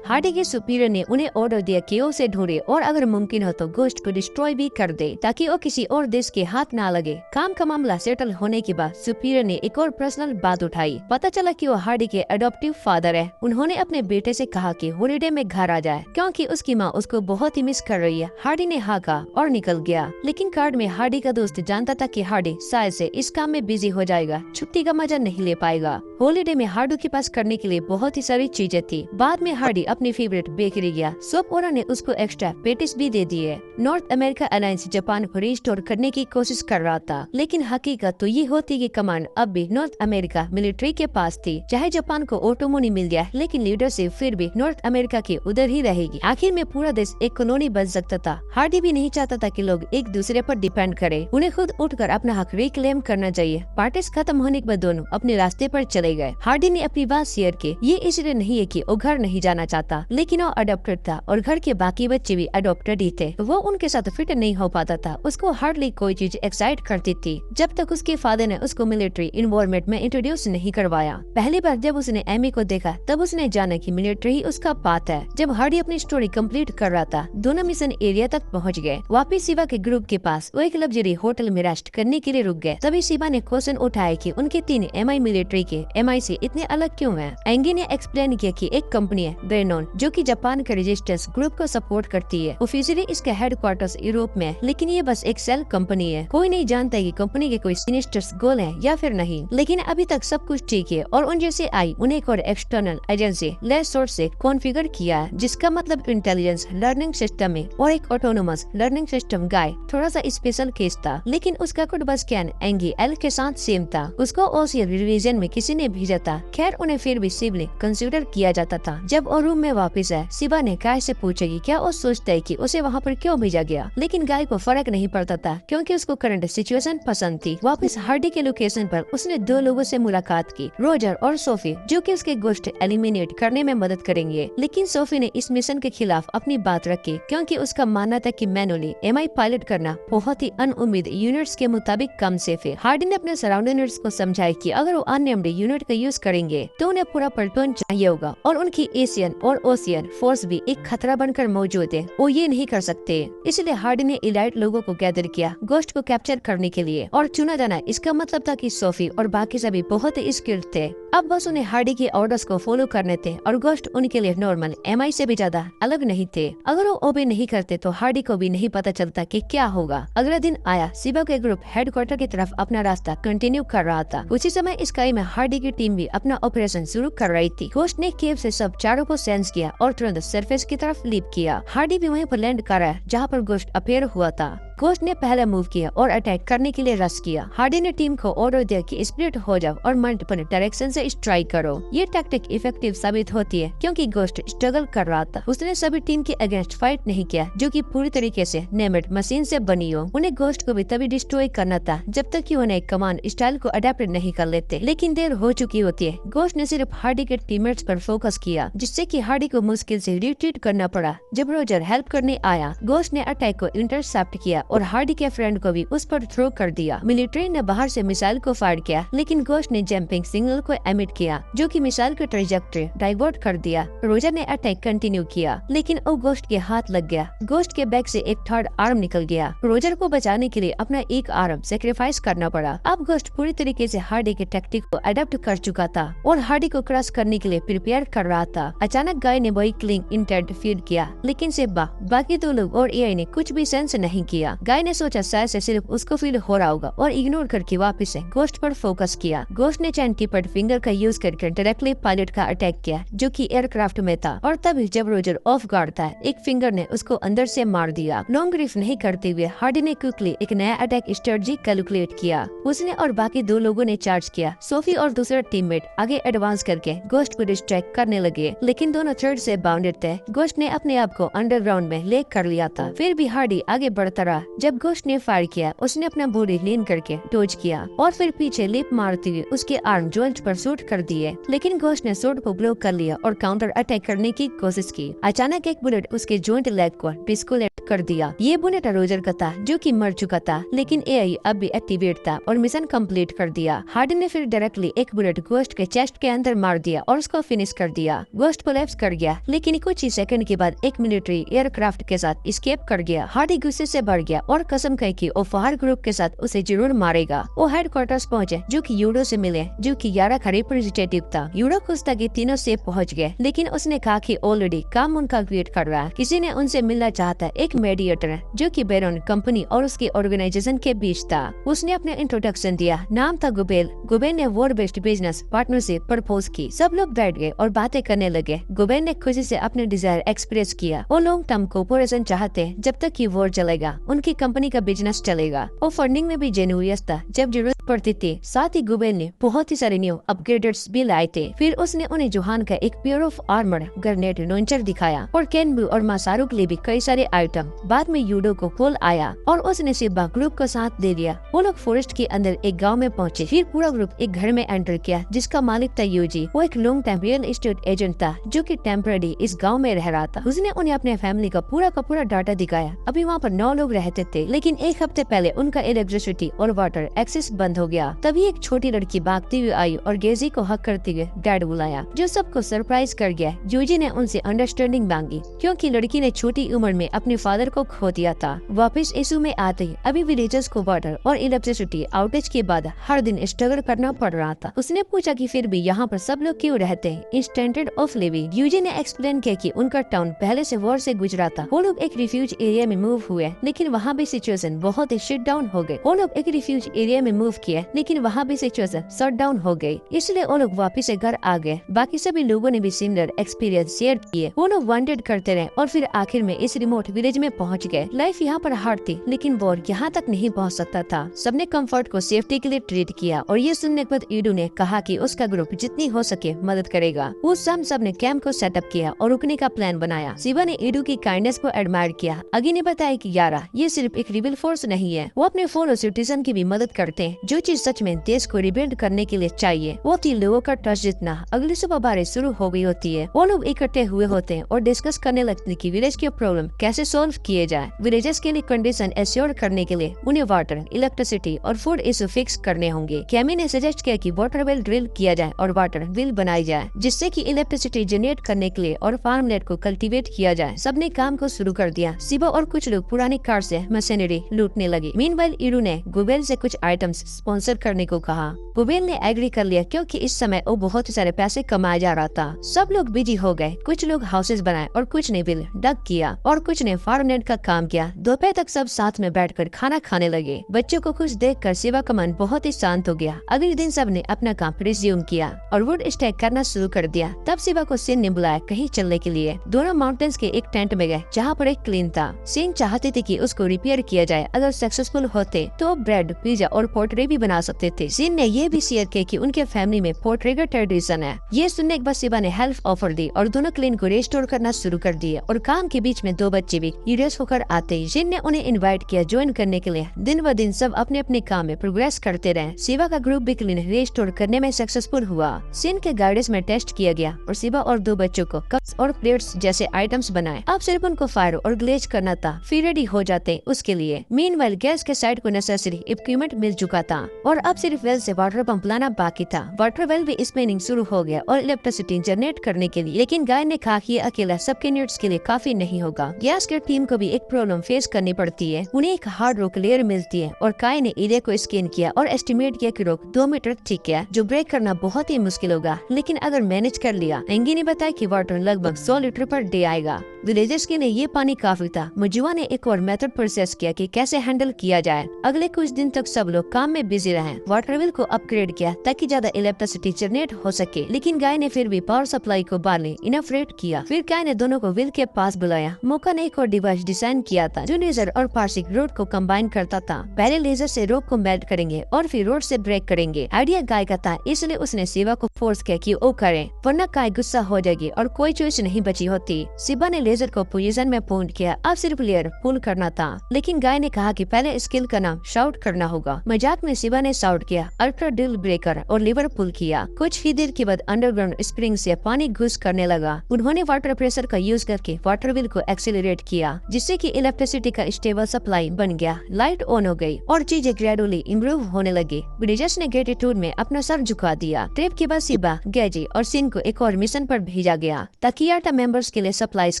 हार्डी के सुपीरियर ने उन्हें ऑर्डर दिया कि वो उसे ढूंढे और अगर मुमकिन हो तो गोश्त को डिस्ट्रॉय भी कर दे, ताकि वो किसी और देश के हाथ ना लगे। काम का मामला सेटल होने के बाद सुपीरियर ने एक और पर्सनल बात उठाई। पता चला कि वो हार्डी के अडॉप्टिव फादर है। उन्होंने अपने बेटे से कहा कि हॉलिडे में घर आ जाए, क्योंकि उसकी माँ उसको बहुत ही मिस कर रही है। हार्डी ने हाँ कहा और निकल गया, लेकिन कार्ड में हार्डी का दोस्त जानता था कि हार्डी शायद से इस काम में बिजी हो जाएगा, छुट्टी का मजा नहीं ले पाएगा। हॉलिडे में हार्डू के पास करने के लिए बहुत ही सारी चीजें थी। बाद में हार्डी अपनी फेवरेट बेकरी गया। सोप ओरा ने उसको एक्स्ट्रा पेटिस भी दे दिए। नॉर्थ अमेरिका अलायंस जापान को रिस्टोर करने की कोशिश कर रहा था, लेकिन हकीकत तो ये होती कि कमांड अब भी नॉर्थ अमेरिका मिलिट्री के पास थी। चाहे जापान को ओटोमोनी मिल गया, लेकिन लीडरशिप फिर भी नॉर्थ अमेरिका के उधर ही रहेगी। आखिर में पूरा देश एक कॉलोनी बन सकता था। हार्डी भी नहीं चाहता था कि लोग एक दूसरे पर डिपेंड करे। उन्हें खुद उठकर अपना हक रिक्लेम करना चाहिए। पार्टीज खत्म होने के बाद दोनों अपने रास्ते पर चले गए। हार्डी ने अपनी बात शेयर की। ये इसलिए नहीं है कि वो घर नहीं जाना चाहता, लेकिन वो अडॉप्टेड था और घर के बाकी बच्चे भी अडॉप्टेड ही थे। वो उनके साथ फिट नहीं हो पाता था। उसको हार्डली कोई चीज एक्साइट करती थी, जब तक उसके फादर ने उसको मिलिट्री इन्वॉल्वमेंट में इंट्रोड्यूस नहीं करवाया। पहली बार जब उसने एमी को देखा, तब उसने जाना कि मिलिट्री ही उसका पाथ है। जब हार्डी अपनी स्टोरी कंप्लीट कर रहा था, दोनों मिशन एरिया तक पहुँच गए। वापिस शिवा के ग्रुप के पास वो एक लग्जरी होटल में रेस्ट करने के लिए रुक गए। तभी शिवा ने क्वेश्चन उठाया कि उनके 3 एमआई मिलिट्री के एमआई से इतने अलग क्यों हैं? एंगी ने एक्सप्लेन किया कि एक कंपनी है ब्रेनोन, जो कि जापान के रेजिस्टेंस ग्रुप को सपोर्ट करती है। ऑफिशियली इसका हेडक्वार्टर्स यूरोप में है, लेकिन ये बस एक सेल कंपनी है। कोई नहीं जानता कि कंपनी के कोई सिनिस्टर्स गोल है या फिर नहीं, लेकिन अभी तक सब कुछ ठीक है। और उन जैसे आई उन्हें एक और एक्सटर्नल एजेंसी लेस सोर्स से कॉन्फ़िगर किया है, जिसका मतलब इंटेलिजेंस लर्निंग सिस्टम में और एक ऑटोनोमस लर्निंग सिस्टम गाय थोड़ा सा स्पेशल केस था, लेकिन उसका कोड बस स्कैन एंगी एल के साथ सेम था। उसको ओशियन रिवीजन में किसी ने भेजा था। खैर उन्हें फिर भी सिबलिंग कंसीडर किया जाता था। जब वो रूम में वापस आए, शिवा ने गाय से पूछेगी क्या वो सोचता है कि उसे वहाँ पर क्यों भेजा गया, लेकिन गाय को फर्क नहीं पड़ता था, क्योंकि उसको करंट सिचुएशन पसंद थी। वापस हार्डी के लोकेशन पर उसने 2 लोगों से मुलाकात की, रोजर और सोफी, जो कि उसके गोश्त एलिमिनेट करने में मदद करेंगे। लेकिन सोफी ने इस मिशन के खिलाफ अपनी बात रखी, क्योंकि उसका मानना था कि मैनुअली एमआई पायलट करना बहुत ही अनउम्मीद यूनिट्स के मुताबिक कम सेफ है। हार्डी ने अपने सराउंडिंग्स को समझाया कि अगर वो अननेम्ड यूनिट का यूज करेंगे तो उन्हें पूरा प्लेटून चाहिए होगा, और उनकी एशियन और ओशियन फोर्स भी एक खतरा बनकर मौजूद है। वो ये नहीं कर सकते। इसलिए हार्डी ने इलाइट लोगों को गैदर किया गोश्त को कैप्चर करने के लिए, और चुना जाना इसका मतलब था कि सोफी और बाकी सभी बहुत ही स्किल्ड थे। अब बस उन्हें हार्डी के ऑर्डर्स को फॉलो करने थे और गोश्त उनके लिए नॉर्मल एमआई से भी ज्यादा अलग नहीं थे। अगर वो ओबे नहीं करते तो हार्डी को भी नहीं पता चलता कि क्या होगा। अगला दिन आया, सिबा का ग्रुप हेडक्वार्टर की तरफ अपना रास्ता कंटिन्यू कर रहा था। उसी समय स्काई में हार्डी की टीम भी अपना ऑपरेशन शुरू कर रही थी। गोश्त ने केव से सब चारों को सेंस किया और तुरंत सरफेस की तरफ लीप किया। हार्डी भी वहीं पर लैंड कर रहा है जहाँ पर गोश्त अपेयर हुआ था। गोश्त ने पहला मूव किया और अटैक करने के लिए रश किया। हार्डी ने टीम को ऑर्डर दिया कि स्प्लिट हो जाओ और मल्टीपल डायरेक्शन से स्ट्राइक करो। ये टैक्टिक इफेक्टिव साबित होती है क्योंकि गोश्त स्ट्रगल कर रहा था। उसने सभी टीम के अगेंस्ट फाइट नहीं किया जो कि पूरी तरीके से नेमेड मशीन से बनी हो। उन्हें गोश्त को भी तभी डिस्ट्रॉय करना था जब तक कि उन्हें कमांड स्टाइल को अडेप्ट नहीं कर लेते, लेकिन देर हो चुकी होती है। गोश्त ने सिर्फ हार्डी के टीममेट्स पर फोकस किया जिससे कि हार्डी को मुश्किल से रिट्रीट करना पड़ा। जब रोजर हेल्प करने आया, गोश्त ने अटैक को इंटरसेप्ट किया और हार्डी के फ्रेंड को भी उस पर थ्रो कर दिया। मिलिट्री ने बाहर से मिसाइल को फायर किया लेकिन गोश्त ने जंपिंग सिग्नल को एमिट किया जो कि मिसाइल का ट्रेजेक्टरी डाइवर्ट कर दिया। रोजर ने अटैक कंटिन्यू किया लेकिन वो गोश्त के हाथ लग गया। गोश्त के बैक से एक थर्ड आर्म निकल गया। रोजर को बचाने के लिए अपना एक आर्म सेक्रीफाइस करना पड़ा। अब गोश्त पूरी तरीके से हार्डी के टैक्टिक को अडेप्ट कर चुका था और हार्डी को क्रश करने के लिए प्रिपेयर कर रहा था। अचानक गाय ने वही क्लिंग इंटेंट फीड किया लेकिन सिब्बा, बाकी दो लोग और एआई ने कुछ भी सेंस नहीं किया। गाय ने सोचा शायद से सिर्फ उसको फील हो रहा होगा और इग्नोर करके वापस से गोश्त पर फोकस किया। गोश्त ने चैन टिपर्ड फिंगर का यूज करके डायरेक्टली पायलट का अटैक किया जो कि एयरक्राफ्ट में था और तभी जब रोजर ऑफ गार्ड था, एक फिंगर ने उसको अंदर से मार दिया। लॉन्ग रिफ नहीं करते हुए हार्डी ने क्विकली एक नया अटैक स्ट्रेटजी कैलकुलेट किया। उसने और बाकी दो लोगों ने चार्ज किया। सोफी और दूसरा टीममेट आगे एडवांस करके गोश्त को डिस्ट्रैक्ट करने लगे लेकिन दोनों थर्ड से बाउंडेड थे। गोश्त ने अपने आप को अंडरग्राउंड में लेक कर लिया था। फिर भी हार्डी आगे बढ़ता रहा। जब गोश्त ने फायर किया, उसने अपना बॉडी लीन करके डोज किया और फिर पीछे लिप मारते हुए उसके आर्म जॉइंट पर शूट कर दिए, लेकिन गोश्त ने शॉट को ब्लॉक कर लिया और काउंटर अटैक करने की कोशिश की। अचानक एक बुलेट उसके जॉइंट लेग को डिस्कोलेट कर दिया। ये बुलेट रोजर का था जो कि मर चुका था, लेकिन एआई अब भी एक्टिवेट था और मिशन कंप्लीट कर दिया। हार्डी ने फिर डायरेक्टली एक बुलेट गोश्त के चेस्ट के अंदर मार दिया और उसको फिनिश कर दिया। गोश्त कोलैप्स कर गया लेकिन कुछ ही सेकंड के बाद एक मिलिट्री एयरक्राफ्ट के साथ एस्केप कर गया। हार्डी गुस्से से भर गया और कसम खाई कि वो फायर ग्रुप के साथ उसे जरूर मारेगा। वो हेडक्वार्टर्स पहुंचे जो कि यूडो से मिले जो कि यारा का रिप्रेजेंटेटिव था। यूडो खुश था कि तीनों सेफ पहुंच गए, लेकिन उसने कहा कि ऑलरेडी काम उनका वेट कर रहा है। किसी ने उनसे मिलना चाहता, एक मेडिएटर जो कि बेरोन कंपनी और उसकी ऑर्गेनाइजेशन के बीच था। उसने अपना इंट्रोडक्शन दिया, नाम था गुबेल। गुबेल ने war based business partnership propose की। सब लोग बैठ गए और बातें करने लगे। गुबेल ने खुशी से अपने डिजायर एक्सप्रेस किया। वो लॉन्ग टर्म कोऑपरेशन चाहते जब तक कि वॉर चलेगा, उनकी कंपनी का बिजनेस चलेगा। वो फंडिंग में भी जेन्युइस था जब जरूरत पड़ती थी। साथ ही गुबेल ने बहुत ही सारे न्यू अपग्रेडेड्स भी लाए थे। फिर उसने उन्हें जोहान का एक pure of armour grenade launcher दिखाया और केनबू और मासारू के लिए भी कई सारे आइटम। बाद में यूडो को कॉल आया और उसने सिब्बा ग्रुप को साथ दे दिया। वो लोग फॉरेस्ट के अंदर एक गांव में पहुंचे। फिर पूरा ग्रुप एक घर में एंटर किया जिसका मालिक था यूजी। वो एक long time real estate agent था जो कि टेम्पररी इस गांव में रह रहा था। उसने उन्हें अपने फैमिली का पूरा डाटा दिखाया। अभी वहाँ पर 9 लोग रहते थे, लेकिन एक हफ्ते पहले उनका इलेक्ट्रिसिटी और वाटर एक्सेस बंद हो गया। तभी एक छोटी लड़की भागती हुई आई और गेजी को हक करते हुए डैड बुलाया, जो सबको सरप्राइज कर गया। यूजी ने उनसे अंडरस्टैंडिंग मांगी क्योंकि लड़की ने छोटी उम्र में अपने फादर को खो दिया था। वापस इशू में आते ही अभी विलेजर्स को वाटर और इलेक्ट्रिसिटी आउटेज के बाद हर दिन स्ट्रगल करना पड़ रहा था। उसने पूछा कि फिर भी यहाँ पर सब लोग क्यों रहते हैं, स्टैंडर्ड ऑफ लिविंग। यूजी ने एक्सप्लेन किया कि उनका टाउन पहले से वॉर से गुजरा था। वो लोग एक रिफ्यूज एरिया में मूव हुए, लेकिन वहाँ भी सिचुएशन बहुत ही शट डाउन हो गए। वो लोग एक रिफ्यूज एरिया में मूव किए, लेकिन वहाँ भी सिचुएशन शट डाउन हो गई, इसलिए वो लोग वापिस से घर आ गए। बाकी सभी लोगों ने भी सिमिलर एक्सपीरियंस शेयर किए। वो लोग वांटेड करते रहे और फिर आखिर में इस रिमोट विलेज में पहुंच गए। लाइफ यहाँ पर हार्ड थी, लेकिन वॉर यहाँ तक नहीं पहुँच सकता था। सबने कंफर्ट को सेफ्टी के लिए ट्रीट किया और ये सुनने के बाद ईडू ने कहा कि उसका ग्रुप जितनी हो सके मदद करेगा। उस शाम सबने कैंप को सेटअप किया और रुकने का प्लान बनाया। शिवा ने ईडू की काइंडनेस को एडमायर किया। अगी ने बताया कि यारा ये सिर्फ एक रिबेल फोर्स नहीं है, वो अपने फेलो सिटीजन की भी मदद करते हैं। जो चीज सच में देश को रिबिल्ड करने के लिए चाहिए, वो 3 लोगों का ट्रस्ट जितना। अगली सुबह बारिश शुरू हो गई होती है। वो लोग इकट्ठे हुए होते हैं और डिस्कस करने लगते हैं कि विलेज की प्रॉब्लम कैसे सोल्व इम्प्रूव किए जाए। विलेजेस के लिए कंडीशन एश्योर करने के लिए उन्हें वाटर, इलेक्ट्रिसिटी और फूड इशू फिक्स करने होंगे। कैमी ने सजेस्ट किया कि वाटर वेल ड्रिल किया जाए और वाटर वेल बनाई जाए, जिससे कि इलेक्ट्रिसिटी जनरेट करने के लिए और फार्मलैंड को कल्टीवेट किया जाए। सबने काम को शुरू कर दिया। सिबा और कुछ लोग पुरानी कार से मशीनरी लूटने लगे। मीनवाइल इरू ने गुबेल से कुछ आइटम्स स्पॉन्सर करने को कहा। गुबेल ने एग्री कर लिया क्योंकि इस समय वो बहुत सारे पैसे कमाया जा रहा था। सब लोग बिजी हो गए। कुछ लोग हाउसेस बनाए और कुछ ने बिल डग किया और कुछ ने फार्मलैंड का काम किया। दोपहर तक सब साथ में बैठकर खाना खाने लगे। बच्चों को खुश देखकर सिबा का मन बहुत ही शांत हो गया। अगले दिन सब ने अपना काम रिज्यूम किया और वुड स्टैक करना शुरू कर दिया। तब सिबा को सिन ने बुलाया कहीं चलने के लिए। दोनों माउंटेन्स के एक टेंट में गए जहाँ पर एक क्लीन था। सिन चाहते थे कि उसको रिपेयर किया जाए। अगर सक्सेसफुल होते तो ब्रेड, पिज्जा और पोर्ट्रे भी बना सकते थे। सिन ने ये भी शेयर किया कि उनके फैमिली में पोर्ट्रे का ट्रेडिशन है। ये सुनने के बाद सिबा ने हेल्प ऑफर दी और दोनों क्लीन को रिस्टोर करना शुरू कर दिया। और काम के बीच में दो बच्चे भी यूरियस होकर आते ही सिन ने उन्हें इन्वाइट किया ज्वाइन करने के लिए। दिन ब दिन सब अपने अपने काम में प्रोग्रेस करते रहे। सिबा का ग्रुप भी क्लीन रिस्टोर करने में सक्सेसफुल हुआ। सिन के गाइडेंस में टेस्ट किया गया और सिबा और दो बच्चों को कप्स और प्लेट्स जैसे आइटम्स बनाए। अब सिर्फ उनको फायर और ग्लेज करना था, फिर रेडी हो जाते उसके लिए। मीनवाइल गैस के साइड को नेसेसरी इक्विपमेंट मिल चुका था और अब सिर्फ वेल से वाटर पंप लाना बाकी था। वाटर वेल भी स्पिनिंग शुरू हो गया और इलेक्ट्रिसिटी जनरेट करने के लिए। लेकिन गाय ने कहा कि अकेला सबके नीड्स के लिए काफी नहीं होगा। गैस के टीम को भी एक प्रॉब्लम फेस करनी पड़ती है। उन्हें एक हार्ड रॉक लेयर मिलती है और काय ने एरिया को स्कैन किया और एस्टिमेट किया कि रॉक 2 मीटर थिक है, जो ब्रेक करना बहुत ही मुश्किल होगा, लेकिन अगर मैनेज कर लिया। एंगी ने बताया कि वाटर लगभग 100 लीटर पर डे आएगा। विलेजर्स के लिए ये पानी काफी था। मजुआ ने एक और मेथड प्रोसेस किया कि कैसे हैंडल किया जाए। अगले कुछ दिन तक सब लोग काम में बिजी रहे। वाटर वेल को अपग्रेड किया ताकि ज्यादा इलेक्ट्रिसिटी जनरेट हो सके, लेकिन गाय ने फिर भी पावर सप्लाई को बारने इनफ रेट किया। फिर गाय ने दोनों को विल के पास बुलाया। मौका ने एक और डिवाइस डिजाइन किया था जो लेजर और पार्सिक रोड को कंबाइन करता था। पहले लेजर से रोड को मेल्ट करेंगे और फिर रोड से ब्रेक करेंगे। आइडिया गाय का था, इसलिए उसने सिबा को फोर्स किया कि वो करे, वरना गाय गुस्सा हो जाएगी और कोई चॉइस नहीं बची होती। सिबा ने लेजर को पोजीशन में पॉइंट किया। अब सिर्फ लेयर पुल करना था, लेकिन गाय ने कहा कि पहले स्किल का नाम शाउट करना होगा। मजाक में सिबा ने शाउट किया अल्ट्रा डील ब्रेकर और लीवर पुल किया। कुछ ही देर के बाद अंडरग्राउंड स्प्रिंग से पानी घुस करने लगा। उन्होंने वाटर प्रेशर का यूज करके वाटर व्हील को एक्सेलरेट किया, जिससे कि इलेक्ट्रिसिटी का स्टेबल सप्लाई बन गया। लाइट ऑन हो गई और चीजें ग्रेजुअली इम्प्रूव होने लगी। विलेजर्स ने ग्रेटिट्यूड में अपना सर झुका दिया। ट्रिप के बाद सिबा, गेजी और सिन को एक और मिशन पर भेजा गया ताकि यार्टा मेंबर्स के लिए सप्लाईज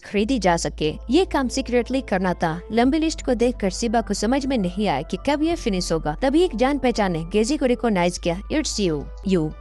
खरीदी जा सके। ये काम सीक्रेटली करना था। लंबी लिस्ट को देखकर सिबा को समझ में नहीं आया कि कब ये फिनिश होगा। तभी एक जान पहचान ने गेजी को रिकॉग्नाइज किया। It's you.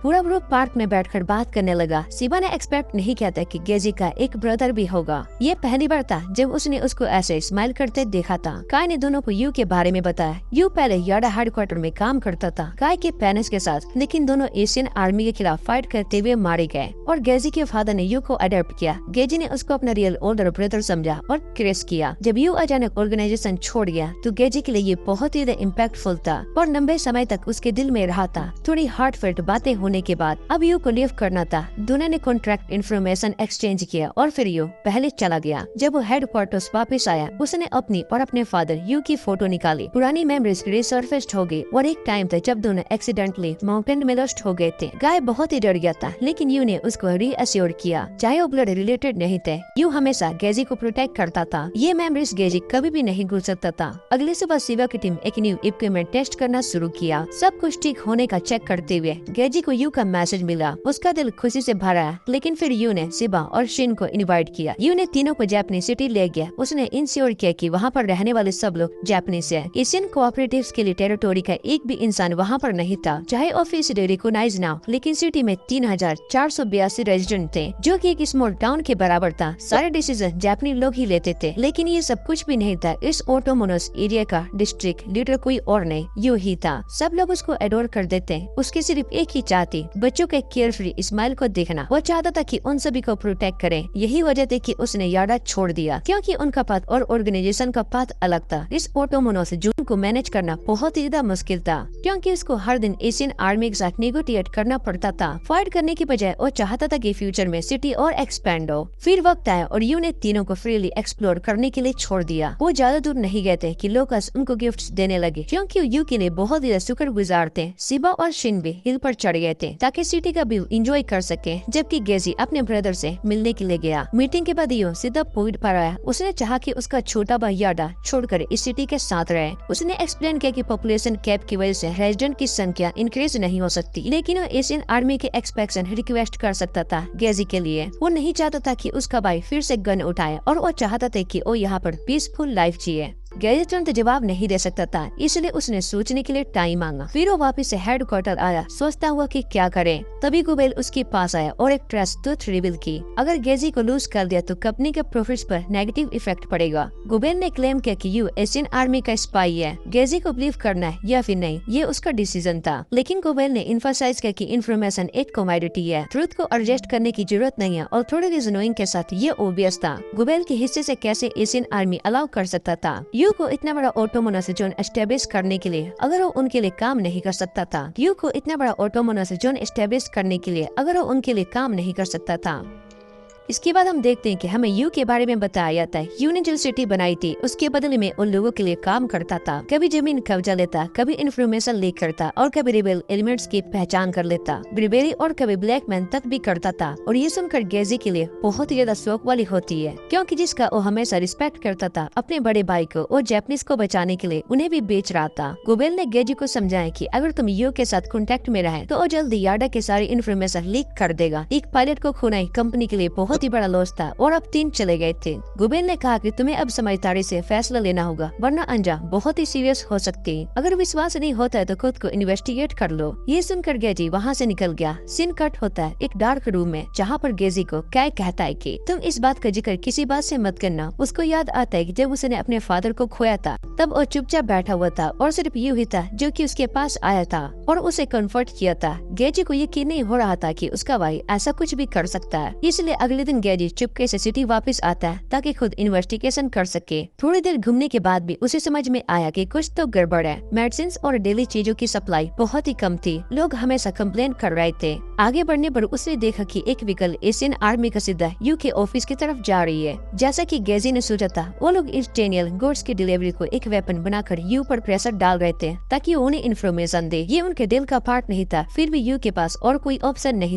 पूरा ग्रुप पार्क में बैठकर बात करने लगा। सिबा ने एक्सपेक्ट नहीं किया था कि गेजी का एक ब्रदर भी होगा। ये पहली बार था जब उसने उसको ऐसे स्माइल करते देखा था। काय ने दोनों को यू के बारे में बताया। यू पहले यार्डा हेडक्वार्टर में काम करता था काय के पेरेंट्स के साथ, लेकिन दोनों एशियन आर्मी के खिलाफ फाइट करते हुए मारे गए और गेजी के फादर ने यू को अडॉप्ट किया। गेजी ने उसको अपना रियल ओल्डर ब्रदर समझा और क्रेस किया। जब यू अचानक ऑर्गेनाइजेशन छोड़ गया तो गेजी के लिए ये बहुत ही इम्पैक्टफुल था और लंबे समय तक उसके दिल में रहा था। थोड़ी हार्टफेल्ट बातें होने के बाद अब यू को लीव करना था। दोनों ने कॉन्ट्रैक्ट इन्फॉर्मेशन एक्सचेंज किया और फिर यू पहले चला गया। जब वो हेडक्वार्टर्स वापस आया, उसने अपनी और अपने फादर यू की फोटो निकाली। पुरानी मेमोरीज रिसर्फेस्ड हो गई और एक टाइम था जब दोनों एक्सीडेंटली माउंटेन में लॉस्ट हो गए थे। गाय बहुत ही डर गया था, लेकिन यू ने उसको रीअश्योर किया। चाहे वो ब्लड रिलेटेड नहीं थे, यू हमेशा गेजी को प्रोटेक्ट करता था। ये मेमोरीज गेजी कभी भी नहीं भूल सकता था। अगले सुबह सिबा की टीम एक न्यू इक्विपमेंट टेस्ट करना शुरू किया। सब कुछ ठीक होने का चेक करते हुए गेजी को यू का मैसेज मिला। उसका दिल खुशी से भरा, लेकिन फिर यू ने सिबा और शिन को इनवाइट किया। यू ने तीनों को जापानीज सिटी ले गया। उसने इंश्योर किया कि वहाँ पर रहने वाले सब लोग जापानीज है। एशियन कोऑपरेटिव्स के लिए टेरिटोरी का एक भी इंसान वहाँ पर नहीं था। चाहे ऑफिशियली रिकॉग्नाइज ना हो, लेकिन सिटी में 3482 रेजिडेंट थे, जो कि एक स्मॉल टाउन के बराबर था। सारे डिसीजन जापानी लोग ही लेते थे, लेकिन ये सब कुछ भी नहीं था। इस ऑटोमोनस एरिया का डिस्ट्रिक्ट लीडर कोई और नहीं, यू ही था। सब लोग उसको एडोर कर देते। उसकी सिर्फ एक ही चाहती, बच्चों के केयर फ्री स्माइल को देखना। वो चाहता था कि उन सभी को प्रोटेक्ट करे। यही वजह थी कि उसने यार्डा छोड़ दिया, क्योंकि उनका पाथ और ऑर्गेनाइजेशन का पाथ अलग था। इस ऑटोमोनस जून को मैनेज करना बहुत ही ज्यादा मुश्किल था, क्योंकि उसको हर दिन एशियन आर्मी के साथ नेगोटिएट करना पड़ता था। फाइट करने की बजाय वो चाहता था कि फ्यूचर में सिटी और एक्सपेंड हो। फिर वक्त आया और यू ने तीनों को फ्रीली एक्सप्लोर करने के लिए छोड़ दिया। वो ज्यादा दूर नहीं गए थे कि लोकस उनको गिफ्ट्स देने लगे। क्योंकि यू के लिए बहुत ही शुक्रगुजार थे, सिबा और शिन भी हिल पर चढ़ गए थे ताकि सिटी का व्यू एंजॉय कर सके, जबकि गेजी अपने ब्रदर से मिलने के लिए गया। मीटिंग के बाद यू सीधा पॉइंट पर आया। उसने चाहा कि उसका छोटा भाई याडा छोड़कर इस सिटी के साथ रहे। उसने एक्सप्लेन किया कि पॉपुलेशन कैप की वजह से रेजिडेंट की संख्या इंक्रीज नहीं हो सकती, लेकिन वो एशियन आर्मी के एक्सपेक्शन रिक्वेस्ट कर सकता था गेजी के लिए। वो नहीं चाहता था कि उसका भाई फिर से गन उठाए और वो चाहता था कि वो यहाँ पर पीसफुल लाइफ जिए। गेजी तुरंत जवाब नहीं दे सकता था, इसलिए उसने सोचने के लिए टाइम मांगा। फिर वो वापस से हेडक्वार्टर आया, सोचता हुआ कि क्या करे। तभी गुबेल उसके पास आया और एक ट्रस्ट रिवील की। अगर गेजी को लूज कर दिया तो कंपनी के प्रॉफिट्स पर नेगेटिव इफेक्ट पड़ेगा। गुबेल ने क्लेम किया कि यू एशियन आर्मी का स्पाई है। गेजी को बिलीव करना है या फिर नहीं, ये उसका डिसीजन था। लेकिन गुबेल ने इन्फोसाइज किया कि इन्फॉर्मेशन एक कमोडिटी है, ट्रुथ को एडजस्ट करने की जरूरत नहीं है और थोड़े रीजनिंग के साथ ये ओबियस था। गुबेल के हिस्से से कैसे एशियन आर्मी अलाउ कर सकता था यू को इतना बड़ा ऑटोमोनस जोन एस्टेब्लिश करने के लिए, अगर वो उनके लिए काम नहीं कर सकता था। यू को इतना बड़ा ऑटोमोनस जोन एस्टेब्लिश करने के लिए, अगर वो उनके लिए काम नहीं कर सकता था। इसके बाद हम देखते हैं कि हमें यू के बारे में बताया जाता है। यू ने जो सिटी बनाई थी उसके बदले में उन लोगों के लिए काम करता था। कभी जमीन कब्जा लेता, कभी इन्फॉर्मेशन लीक करता और कभी रिबेल एलिमेंट्स की पहचान कर लेता। ब्रिबेरी और कभी ब्लैकमैन तक भी करता था। और ये सुनकर गेजी के लिए बहुत ही ज्यादा शौक वाली होती है, क्योंकि जिसका वो हमेशा रिस्पेक्ट करता था, अपने बड़े भाई को और जैपनीज को बचाने के लिए उन्हें भी बेच रहा था। गुबेल ने गेजी को समझाया कि अगर तुम यू के साथ कॉन्टेक्ट में रहे तो वो जल्दी याडा के सारी इन्फॉर्मेशन लीक कर देगा। एक पायलट को खोना कंपनी के लिए बहुत ही बड़ा लॉस था और अब 3 चले गए थे। गुबेल ने कहा कि तुम्हें अब समझदारी से फैसला लेना होगा, वरना अंजाम बहुत ही सीरियस हो सकती है। अगर विश्वास नहीं होता है तो खुद को इन्वेस्टिगेट कर लो। ये सुनकर गेजी वहाँ से निकल गया। सीन कट होता है एक डार्क रूम में, जहाँ पर गेजी को काय कहता है कि तुम इस बात का जिक्र किसी बात से मत करना। उसको याद आता है कि जब उसने अपने फादर को खोया था तब वो चुपचाप बैठा हुआ था और सिर्फ यू ही था जो कि उसके पास आया था और उसे कंफर्ट किया था। गेजी को यकीन नहीं हो रहा था कि उसका भाई ऐसा कुछ भी कर सकता है, इसलिए अगले दिन गेजी चुपके से सिटी वापस आता है ताकि खुद इन्वेस्टिगेशन कर सके। थोड़ी देर घूमने के बाद भी उसे समझ में आया कि कुछ तो गड़बड़ है। मेडिसिन और डेली चीजों की सप्लाई बहुत ही कम थी। लोग हमेशा कंप्लेन कर रहे थे। आगे बढ़ने पर उसने देखा कि एक व्हीकल एशियन आर्मी का सीधा यू के ऑफिस की तरफ जा रही है। जैसा कि गेजी ने सोचा था, वो लोग इंस्टेनियल गुड्स की डिलीवरी को एक वेपन बनाकर यू पर प्रेशर डाल रहे थे ताकि उन्हें इन्फॉर्मेशन दे। ये उनके दिल का पार्ट नहीं था, फिर भी यू के पास और कोई ऑप्शन नहीं